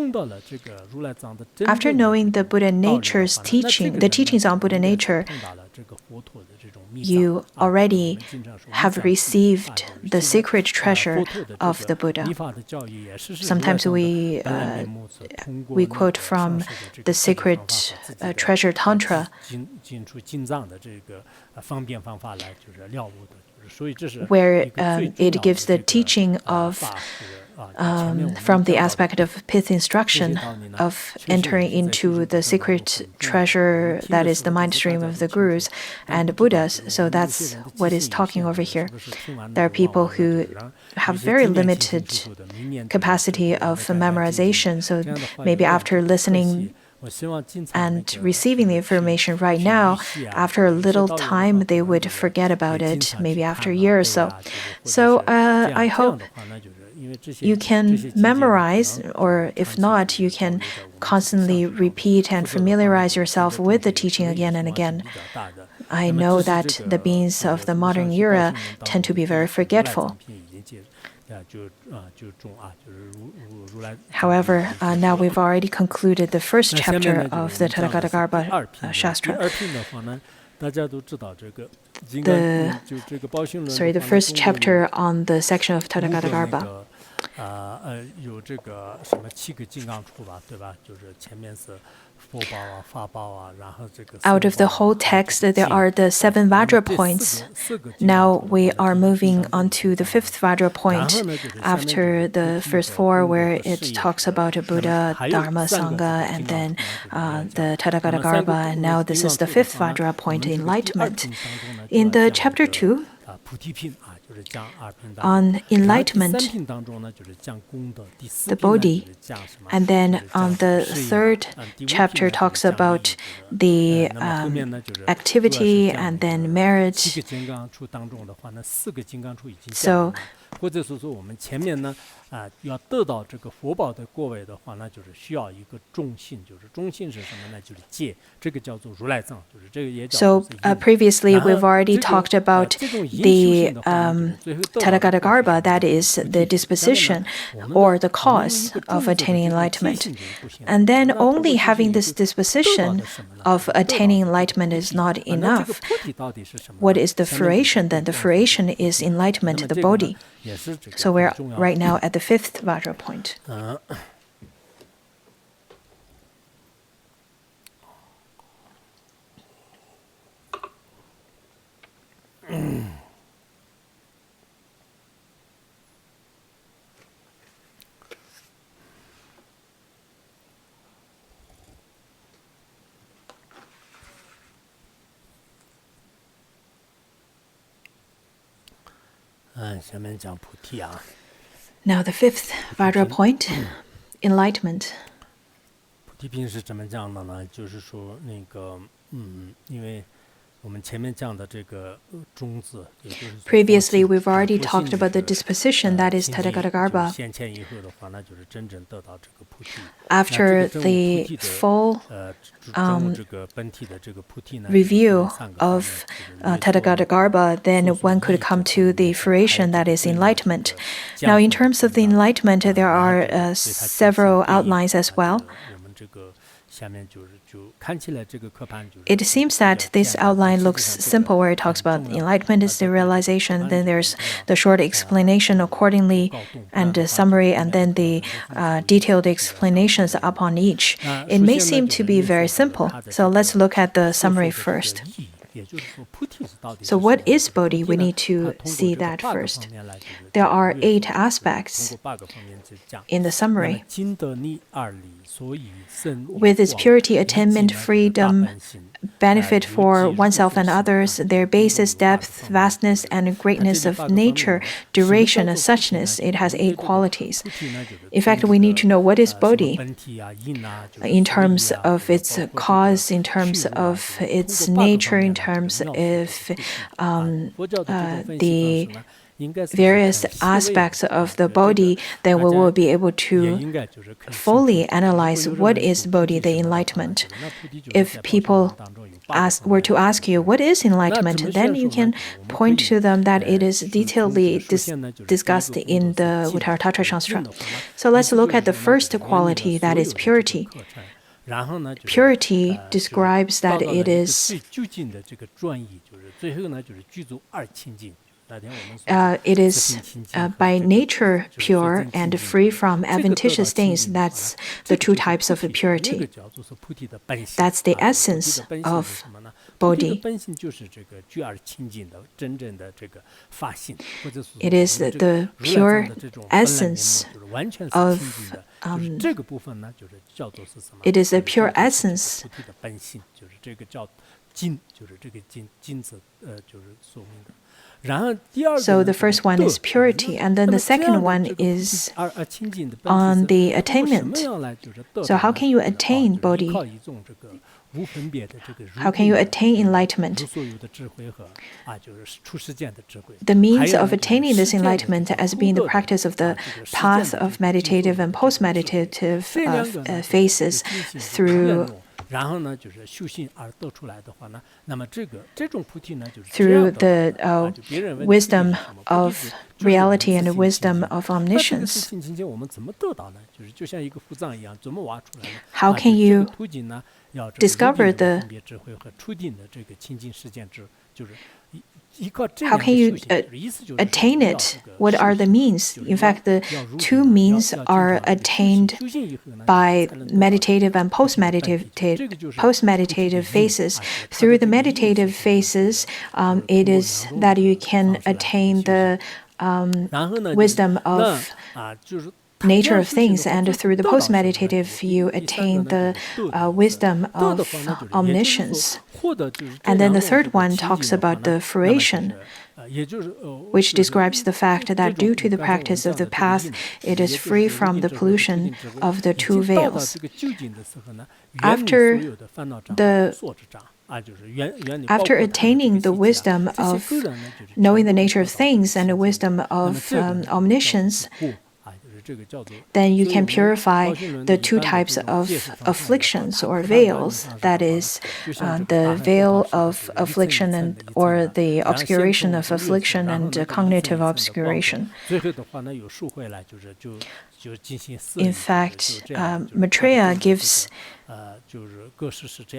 After knowing the Buddha nature's teaching, the teachings on Buddha nature, you already have received the sacred treasure of the Buddha. Sometimes we quote from the sacred treasure Tantra, where it gives the teaching of from the aspect of pith instruction of entering into the secret treasure that is the mind stream of the gurus and Buddhas. So that's what is talking over here. There are people who have very limited capacity of memorization. So maybe after listening and receiving the information right now, after a little time, they would forget about it, maybe after a year or so. So I hope you can memorize, or if not, you can constantly repeat and familiarize yourself with the teaching again and again. I know that the beings of the modern era tend to be very forgetful. However, now we've already concluded the first chapter of the Tathagata Shastra. The first chapter on the section of Tathagata. Out of the whole text, there are the 7 Vajra points. Now we are moving on to the 5th Vajra point after the first 4, where it talks about Buddha, Dharma, Sangha, and then the Tathagata Garba. And now this is the 5th Vajra point, enlightenment. In the chapter 2, on enlightenment, the Bodhi, and then on the 3rd chapter talks about the activity and then merit. So previously we've already talked about the Tathagata Garba, that is the disposition or the cause of attaining enlightenment. And then only having this disposition of attaining enlightenment is not enough. What is the fruition then? The fruition is enlightenment, the Bodhi. So we're right now at the 5th Vajra point. Now the 5th Vajra point, enlightenment. Previously, we've already talked about the disposition, that is Tadagarbha. After the full review of Tadagarbha, then one could come to the fruition, that is enlightenment. Now, in terms of the enlightenment, there are several outlines as well. It seems that this outline looks simple, where it talks about enlightenment is the realization, then there's the short explanation accordingly, and the summary, and then the detailed explanations upon each. It may seem to be very simple, so let's look at the summary first. So what is Bodhi? We need to see that first. There are 8 aspects in the summary. With its purity, attainment, freedom, benefit for oneself and others, their basis, depth, vastness, and greatness of nature, duration, and suchness, it has 8 qualities. In fact, we need to know what is Bodhi in terms of its cause, in terms of its nature, in terms of the various aspects of the Bodhi, then we will be able to fully analyze what is Bodhi, the enlightenment. If people were to ask you, what is enlightenment, then you can point to them that it is detailedly discussed in the Uttaratantra Shastra. So let's look at the first quality, that is purity. Purity describes that it is by nature pure and free from adventitious things. That's the 2 types of purity. That's the essence of Bodhi. It is the pure essence of it is a pure essence. So the first one is purity, and then the second one is on the attainment. So how can you attain Bodhi? How can you attain enlightenment? The means of attaining this enlightenment as being the practice of the path of meditative and post-meditative phases through the wisdom of reality and the wisdom of omniscience. How can you discover how can you attain it? What are the means? In fact, the 2 means are attained by meditative and post-meditative phases. Through the meditative phases, it is that you can attain the wisdom of nature of things, and through the post-meditative, you attain the wisdom of omniscience. And then the third one talks about the fruition, which describes the fact that due to the practice of the path, it is free from the pollution of the 2 veils. After attaining the wisdom of knowing the nature of things and the wisdom of omniscience, then you can purify the 2 types of afflictions or veils, that is, the veil of affliction or the obscuration of affliction and cognitive obscuration. In fact, Maitreya gives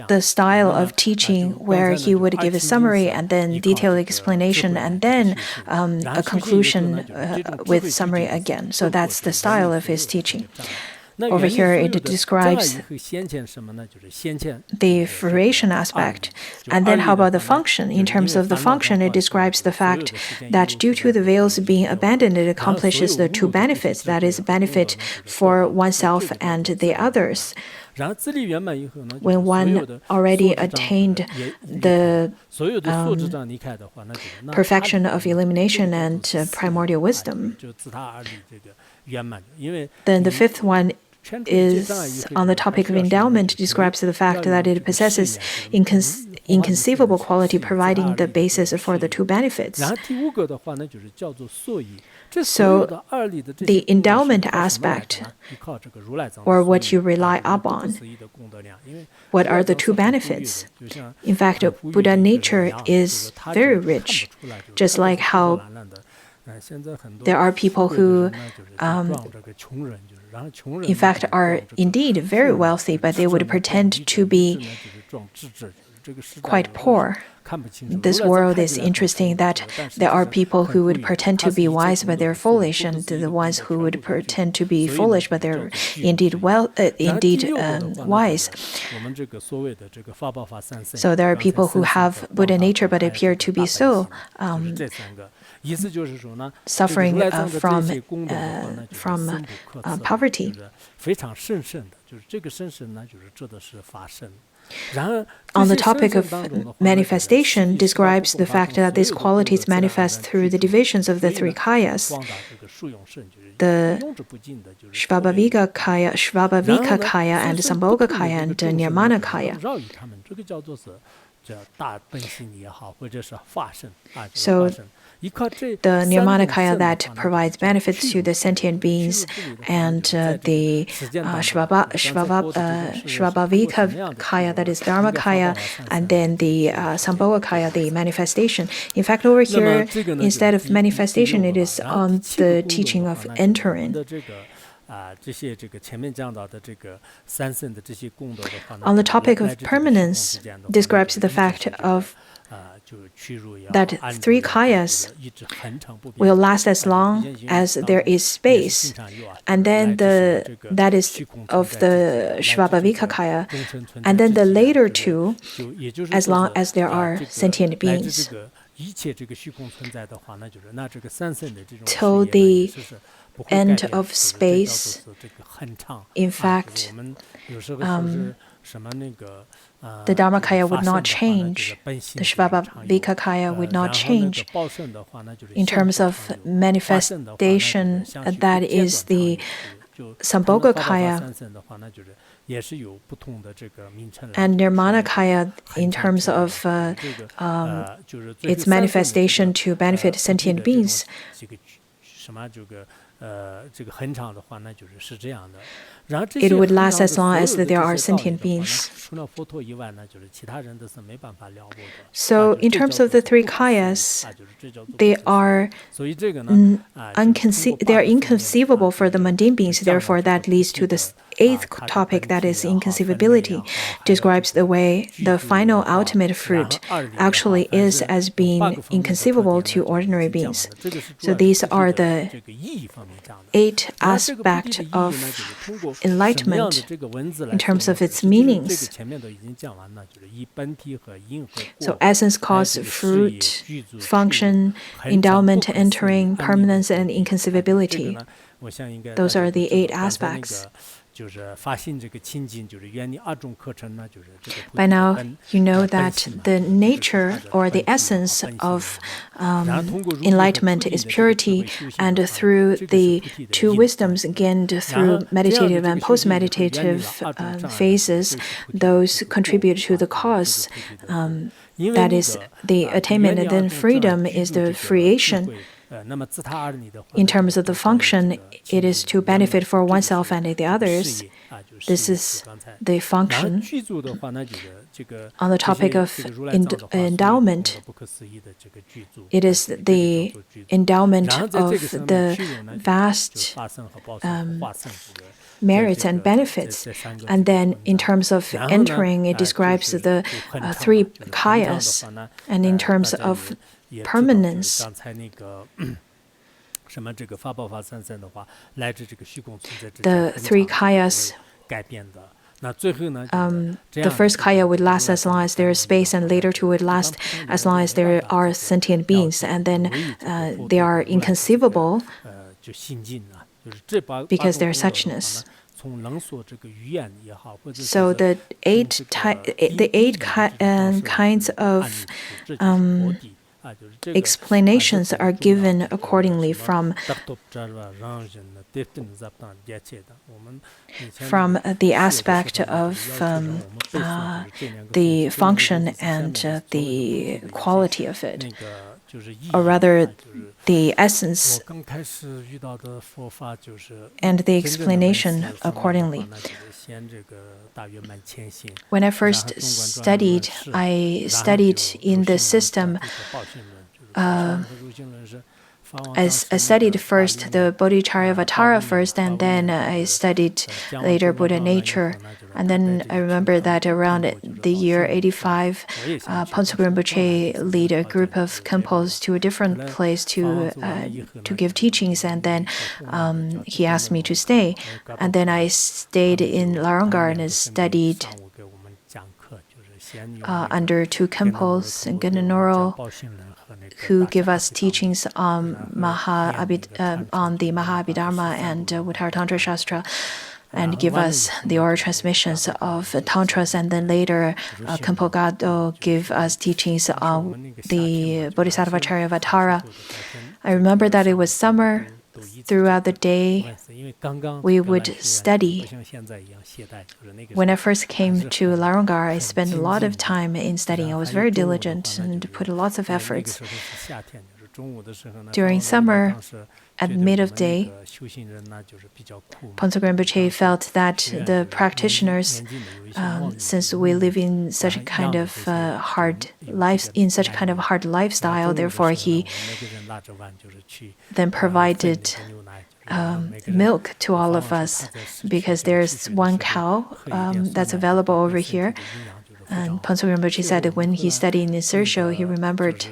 the style of teaching where he would give a summary and then detailed explanation and then a conclusion with summary again. So that's the style of his teaching. Over here, it describes the fruition aspect. And then how about the function? In terms of the function, it describes the fact that due to the veils being abandoned, it accomplishes the 2 benefits, that is, benefit for oneself and the others. When one already attained the perfection of elimination and primordial wisdom, then the 5th one is on the topic of endowment describes the fact that it possesses inconceivable quality, providing the basis for the two benefits. So the endowment aspect, or what you rely upon, what are the two benefits? In fact, Buddha nature is very rich, just like how there are people who, in fact, are indeed very wealthy, but they would pretend to be quite poor. This world is interesting that there are people who would pretend to be wise, but they're foolish, and the ones who would pretend to be foolish, but they're indeed wise. So there are people who have Buddha nature but appear to be so suffering from poverty. On the topic of manifestation, describes the fact that these qualities manifest through the divisions of the three kayas, the Svabhavika kaya, and Sambhoga kaya, and Nirmana kaya. So the Nirmana kaya that provides benefits to the sentient beings, and the Svabhavika kaya, that is Dharma kaya, and then the Sambhoga kaya, the manifestation. In fact, over here, instead of manifestation, it is on the teaching of entering. On the topic of permanence, describes the fact of that three kayas will last as long as there is space, and then that is of the Svabhavika kaya, and then the later two, as long as there are sentient beings. Till the end of space, in fact, the Dharmakaya would not change, the Svabhavika kaya would not change. In terms of manifestation, that is the Sambhoga kaya, and Nirmana kaya, in terms of its manifestation to benefit sentient beings. It would last as long as there are sentient beings. So, in terms of the three kayas, they are inconceivable for the mundane beings. Therefore, that leads to the eighth topic, that is inconceivability, describes the way the final ultimate fruit actually is as being inconceivable to ordinary beings. So these are the 8 aspects of enlightenment in terms of its meanings. So essence, cause, fruit, function, endowment, entering, permanence, and inconceivability. Those are the 8 aspects. By now, you know that the nature or the essence of enlightenment is purity, and through the 2 wisdoms gained through meditative and post-meditative phases, those contribute to the cause. That is the attainment, and then freedom is the creation. In terms of the function, it is to benefit for oneself and the others. This is the function. On the topic of endowment, it is the endowment of the vast merits and benefits. And then in terms of entering, it describes the 3 kayas. And in terms of permanence, the 3 kayas, the first kaya would last as long as there is space, and later 2 would last as long as there are sentient beings, and then they are inconceivable because their suchness. So the 8 kinds of explanations are given accordingly from the aspect of the function and the quality of it, or rather the essence and the explanation accordingly. When I first studied, I studied in the system. I studied first the Bodhicharyavatara first, and then I studied later Buddha nature. And then I remember that around the year 85, Ponso Rinpoche lead a group of Khenpos to a different place to give teachings, and then he asked me to stay. And then I stayed in Larangar and studied under two Khenpos in Gunanoro, who give us teachings on the Mahabhidharma and Uttaratantra Shastra, and give us the oral transmissions of tantras. And then later, Khenpo Gado give us teachings on the Bodhisattva Charyavatara. I remember that it was summer. Throughout the day, we would study. When I first came to Larangar, I spent a lot of time in studying. I was very diligent and put lots of efforts. During summer, at mid of day, Ponso Rinpoche felt that the practitioners, since we live in such a kind of hard lifestyle, therefore he then provided milk to all of us, because there's one cow that's available over here. And Ponso Rinpoche said that when he studied in Sershio, he remembered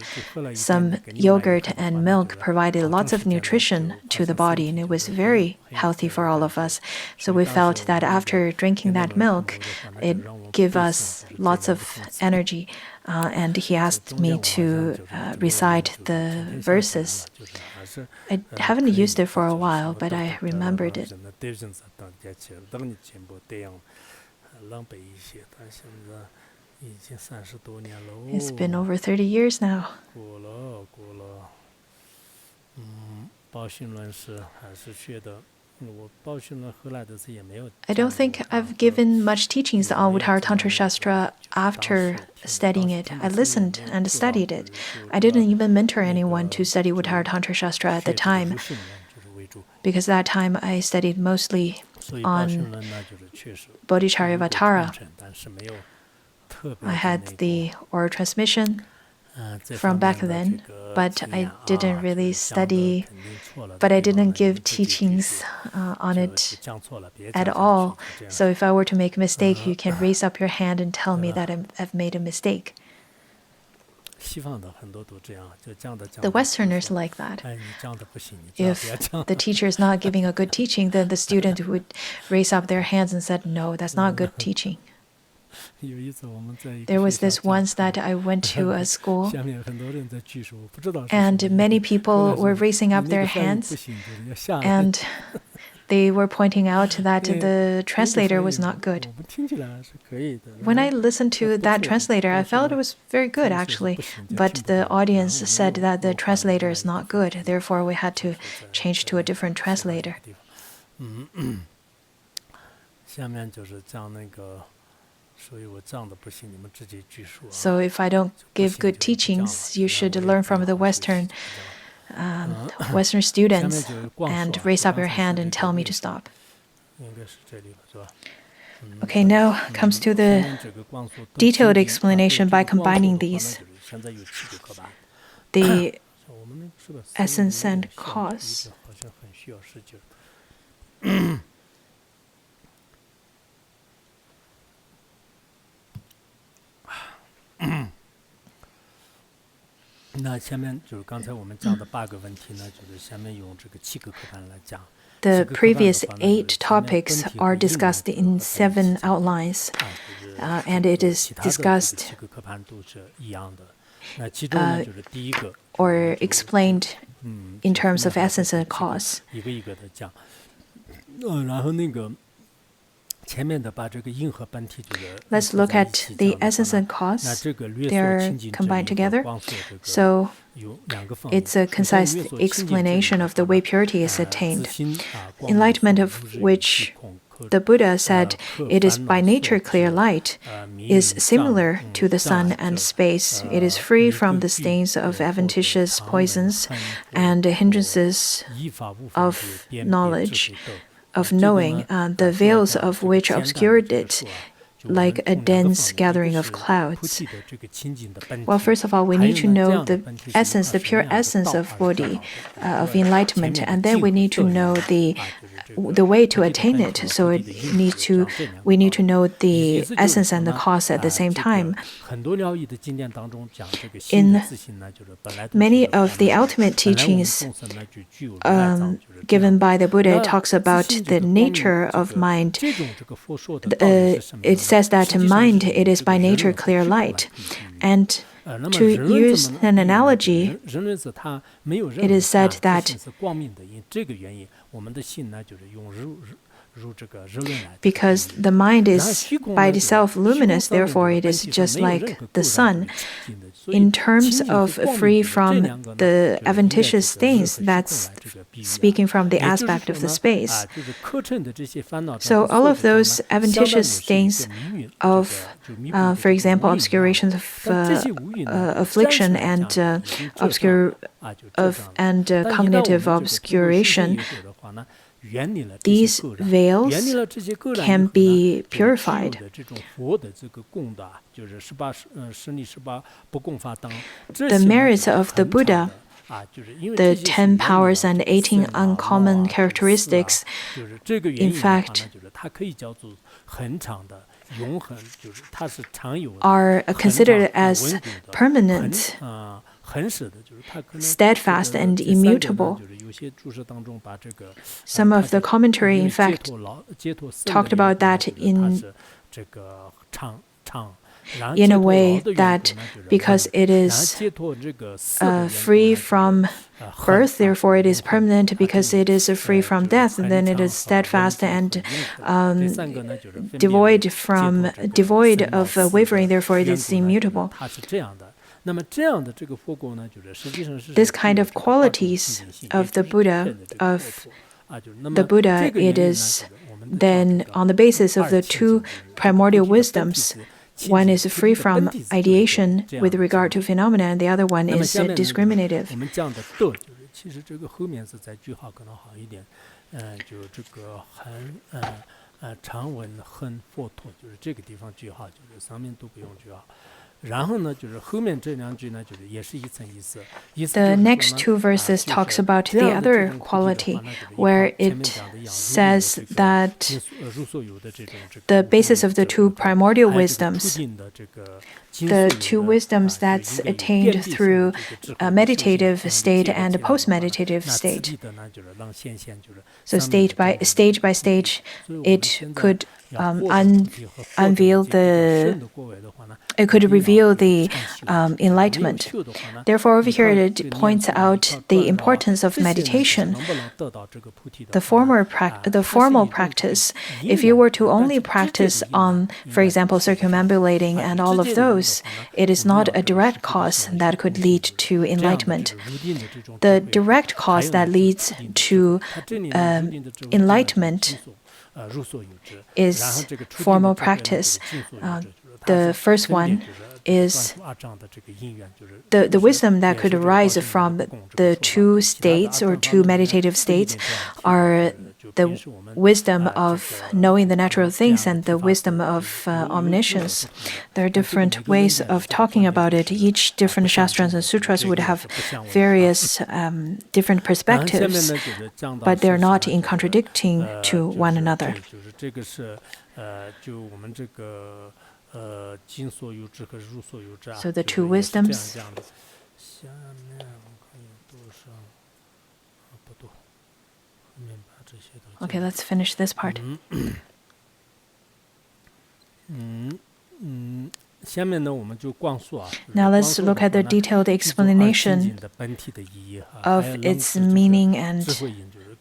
some yogurt and milk provided lots of nutrition to the body, and it was very healthy for all of us. So we felt that after drinking that milk, it gave us lots of energy. And he asked me to recite the verses. I haven't used it for a while, but I remembered it. It's been over 30 years now. I don't think I've given much teachings on Uttaratantra Shastra after studying it. I listened and studied it. I didn't even mentor anyone to study Uttaratantra Shastra at the time, because that time I studied mostly on Bodhicharyavatara. I had the oral transmission from back then, but I didn't really study, but I didn't give teachings on it at all. So if I were to make a mistake, you can raise up your hand and tell me that I've made a mistake. The Westerners like that. If the teacher is not giving a good teaching, then the student would raise up their hands and said, no, that's not good teaching. There was this once that I went to a school, and many people were raising up their hands, and they were pointing out that the translator was not good. When I listened to that translator, I felt it was very good, actually, but the audience said that the translator is not good. Therefore, we had to change to a different translator. So if I don't give good teachings, you should learn from the Western students and raise up your hand and tell me to stop. Okay, now comes to the detailed explanation by combining these. The essence and cause. The previous 8 topics are discussed in 7 outlines, and it is discussed or explained in terms of essence and cause. Let's look at the essence and cause. They are combined together. So it's a concise explanation of the way purity is attained. Enlightenment, of which the Buddha said it is by nature clear light, is similar to the sun and space. It is free from the stains of adventitious poisons and the hindrances of knowledge, of knowing, the veils of which obscured it, like a dense gathering of clouds. Well, first of all, we need to know the essence, the pure essence of Bodhi, of enlightenment, and then we need to know the way to attain it. So we need to know the essence and the cause at the same time. In many of the ultimate teachings given by the Buddha, it talks about the nature of mind. It says that mind, it is by nature clear light. And to use an analogy, it is said that because the mind is by itself luminous, therefore it is just like the sun. In terms of free from the adventitious things, that's speaking from the aspect of the space. So all of those adventitious things of, for example, obscurations of affliction and cognitive obscuration, these veils can be purified. The merits of the Buddha, the 10 powers and 18 uncommon characteristics, in fact, are considered as permanent, steadfast, and immutable. Some of the commentary, in fact, talked about that in a way that because it is free from birth, therefore it is permanent. Because it is free from death, and then it is steadfast and devoid of wavering, therefore it is immutable. This kind of qualities of the Buddha, it is then on the basis of the two primordial wisdoms. One is free from ideation with regard to phenomena, and the other one is discriminative. The next two verses talks about the other quality, where it says that the basis of the two primordial wisdoms, the two wisdoms that's attained through a meditative state and a post-meditative state. So stage by stage, it could it could reveal the enlightenment. Therefore, over here it points out the importance of meditation. The formal practice, if you were to only practice on, for example, circumambulating and all of those, it is not a direct cause that could lead to enlightenment. The direct cause that leads to enlightenment is formal practice. The first one is the wisdom that could arise from the two states or two meditative states are the wisdom of knowing the natural things and the wisdom of omniscience. There are different ways of talking about it. Each different Shastras and Sutras would have various different perspectives, but they're not in contradicting to one another. So the two wisdoms. Okay, let's finish this part. Now let's look at the detailed explanation of its meaning and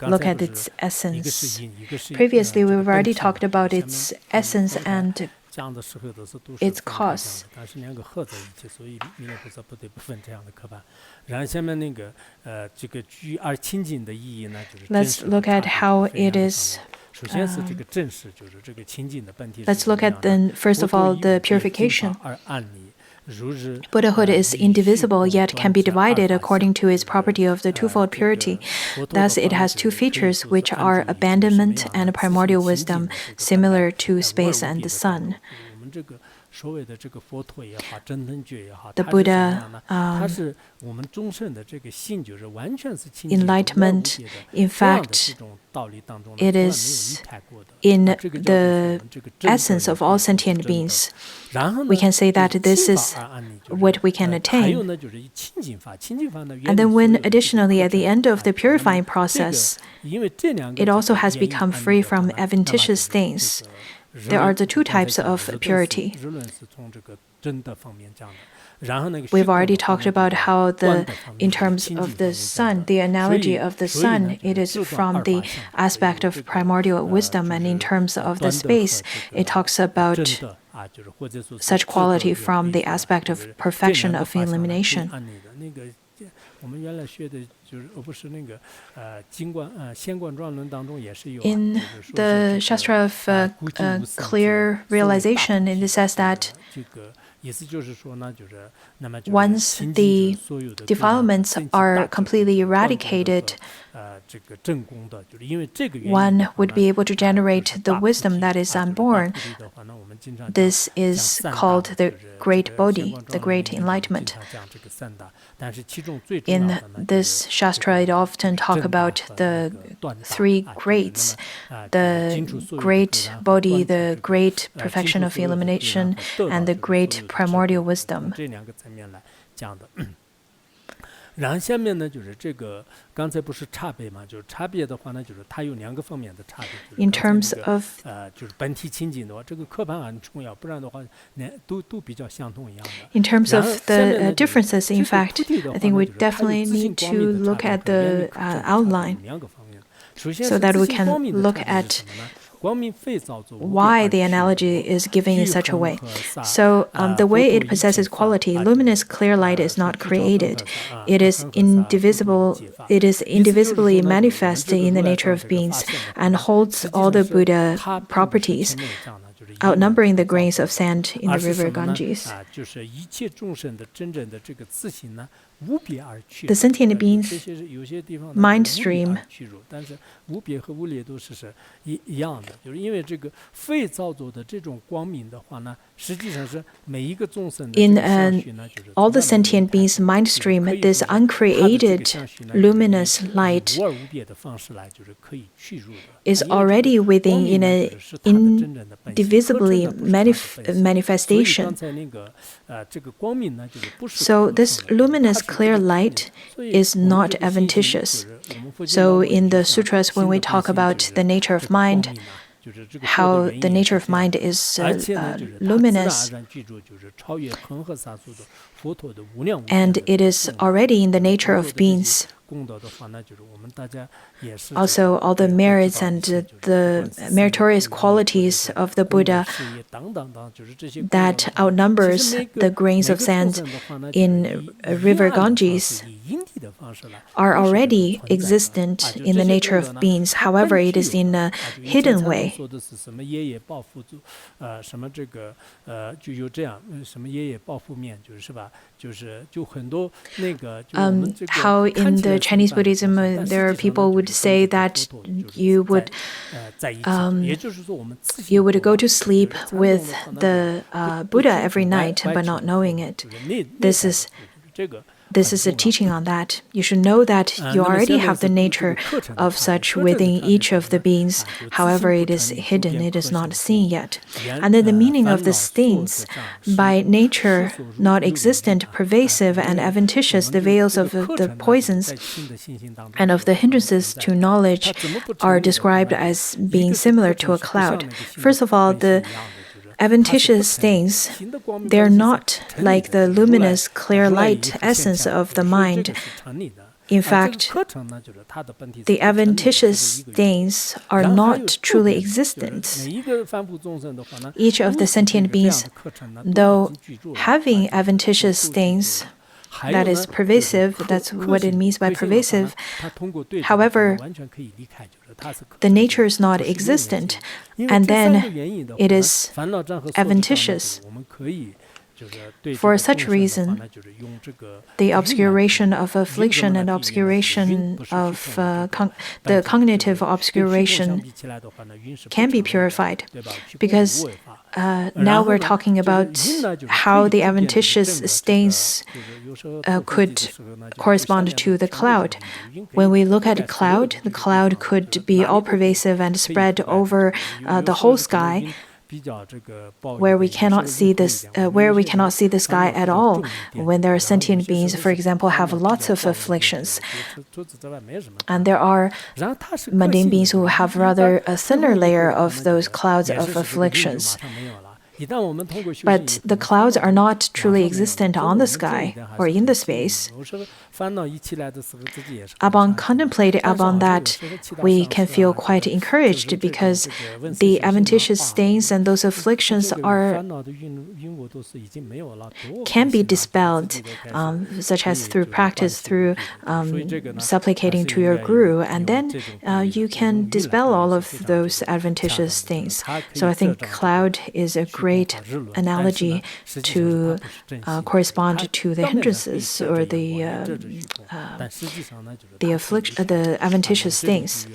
look at its essence. Previously, we've already talked about its essence and its cause. Let's look at how it is. Let's look at then, first of all, the purification. Buddhahood is indivisible, yet can be divided according to its property of the twofold purity. Thus, it has two features, which are abandonment and primordial wisdom, similar to space and the sun. The Buddha, enlightenment, in fact, it is in the essence of all sentient beings. We can say that this is what we can attain. And then when additionally at the end of the purifying process, it also has become free from adventitious things. There are the two types of purity. We've already talked about how in terms of the sun, the analogy of the sun, it is from the aspect of primordial wisdom, and in terms of the space, it talks about such quality from the aspect of perfection of illumination. In the Shastra of clear realization, it says that once the defilements are completely eradicated, one would be able to generate the wisdom that is unborn. This is called the great Bodhi, the great enlightenment. In this Shastra, it often talks about the three greats, the great Bodhi, the great perfection of illumination, and the great primordial wisdom. In terms of the differences, in fact, I think we definitely need to look at the outline so that we can look at why the analogy is given in such a way. So the way it possesses quality, luminous clear light is not created. It is indivisible. It is indivisibly manifest in the nature of beings and holds all the Buddha properties, outnumbering the grains of sand in the river Ganges. The sentient being's mind stream in all the sentient beings' mind stream, this uncreated luminous light is already within in an indivisibly manifestation. So this luminous clear light is not adventitious. So in the sutras, when we talk about the nature of mind, how the nature of mind is luminous, and it is already in the nature of beings. Also, all the merits and the meritorious qualities of the Buddha that outnumbers the grains of sand in river Ganges are already existent in the nature of beings. However, it is in a hidden way. How in the Chinese Buddhism there are people would say that you would go to sleep with the Buddha every night but not knowing it. This is a teaching on that. You should know that you already have the nature of such within each of the beings. However, it is hidden, it is not seen yet. And then the meaning of these things, by nature not existent, pervasive, and adventitious, the veils of the poisons and of the hindrances to knowledge are described as being similar to a cloud. First of all, the adventitious things, they're not like the luminous, clear light essence of the mind. In fact, the adventitious things are not truly existent. Each of the sentient beings, though having adventitious things, that is pervasive, that's what it means by pervasive. However, the nature is not existent, and then it is adventitious. For such reason, the obscuration of affliction and obscuration of the cognitive obscuration can be purified, because now we're talking about how the adventitious stains could correspond to the cloud. When we look at a cloud, the cloud could be all pervasive and spread over the whole sky, where we cannot see the sky at all. When there are sentient beings, for example, have lots of afflictions, and there are mundane beings who have rather a thinner layer of those clouds of afflictions. But the clouds are not truly existent on the sky or in the space. Upon contemplating upon that, we can feel quite encouraged, because the adventitious stains and those afflictions can be dispelled, such as through practice, through supplicating to your guru, and then you can dispel all of those adventitious things. So I think cloud is a great analogy to correspond to the hindrances or the adventitious things.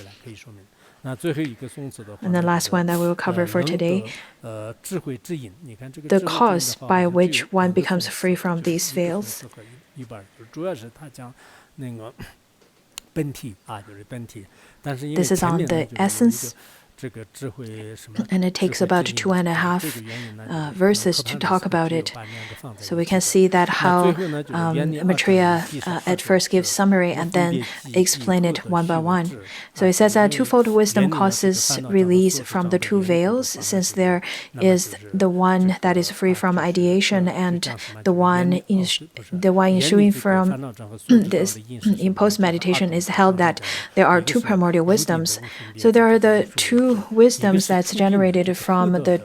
And the last one that we will cover for today, the cause by which one becomes free from these veils. This is on the essence, and it takes about 2.5 verses to talk about it. So we can see that how Maitreya at first gives summary and then explain it one by one. So it says that twofold wisdom causes release from the two veils, since there is the one that is free from ideation and the one issuing from this. In post-meditation is held that there are two primordial wisdoms. So there are the two wisdoms that's generated from the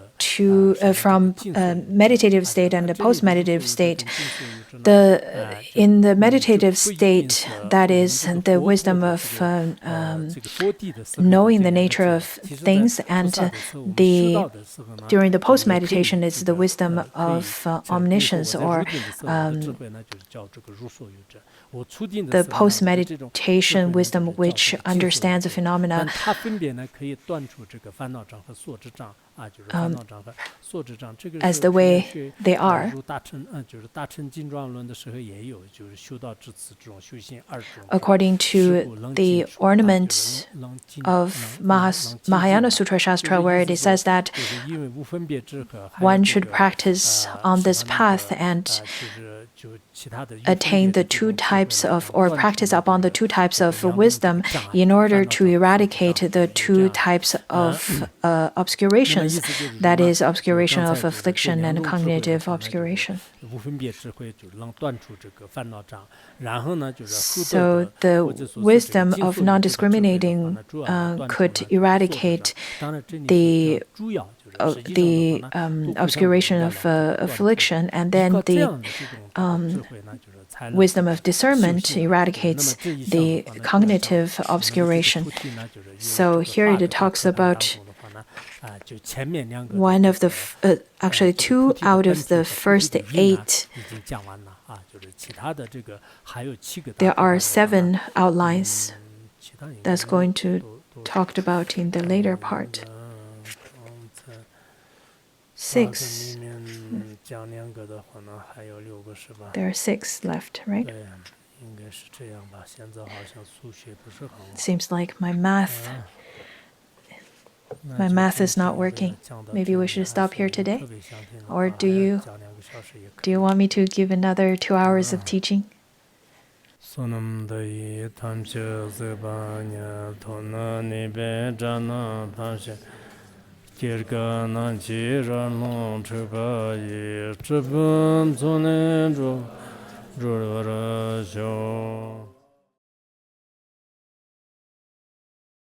meditative state and the post-meditative state. In the meditative state, that is the wisdom of knowing the nature of things, and during the post-meditation, it's the wisdom of omniscience, or the post-meditation wisdom which understands the phenomena as the way they are. According to the ornament of Mahayana Sutra Shastra, where it says that one should practice on this path and attain the two types of, or practice upon the two types of wisdom in order to eradicate the two types of obscurations, that is, obscuration of affliction and cognitive obscuration. So the wisdom of non-discriminating could eradicate the obscuration of affliction, and then the wisdom of discernment eradicates the cognitive obscuration. So here it talks about one of the, actually 2 out of the first 8. There are 7 outlines that's going to talked about in the later part. 6. There are 6 left, right? Seems like my math is not working. Maybe we should stop here today? Or do you want me to give another 2 hours of teaching?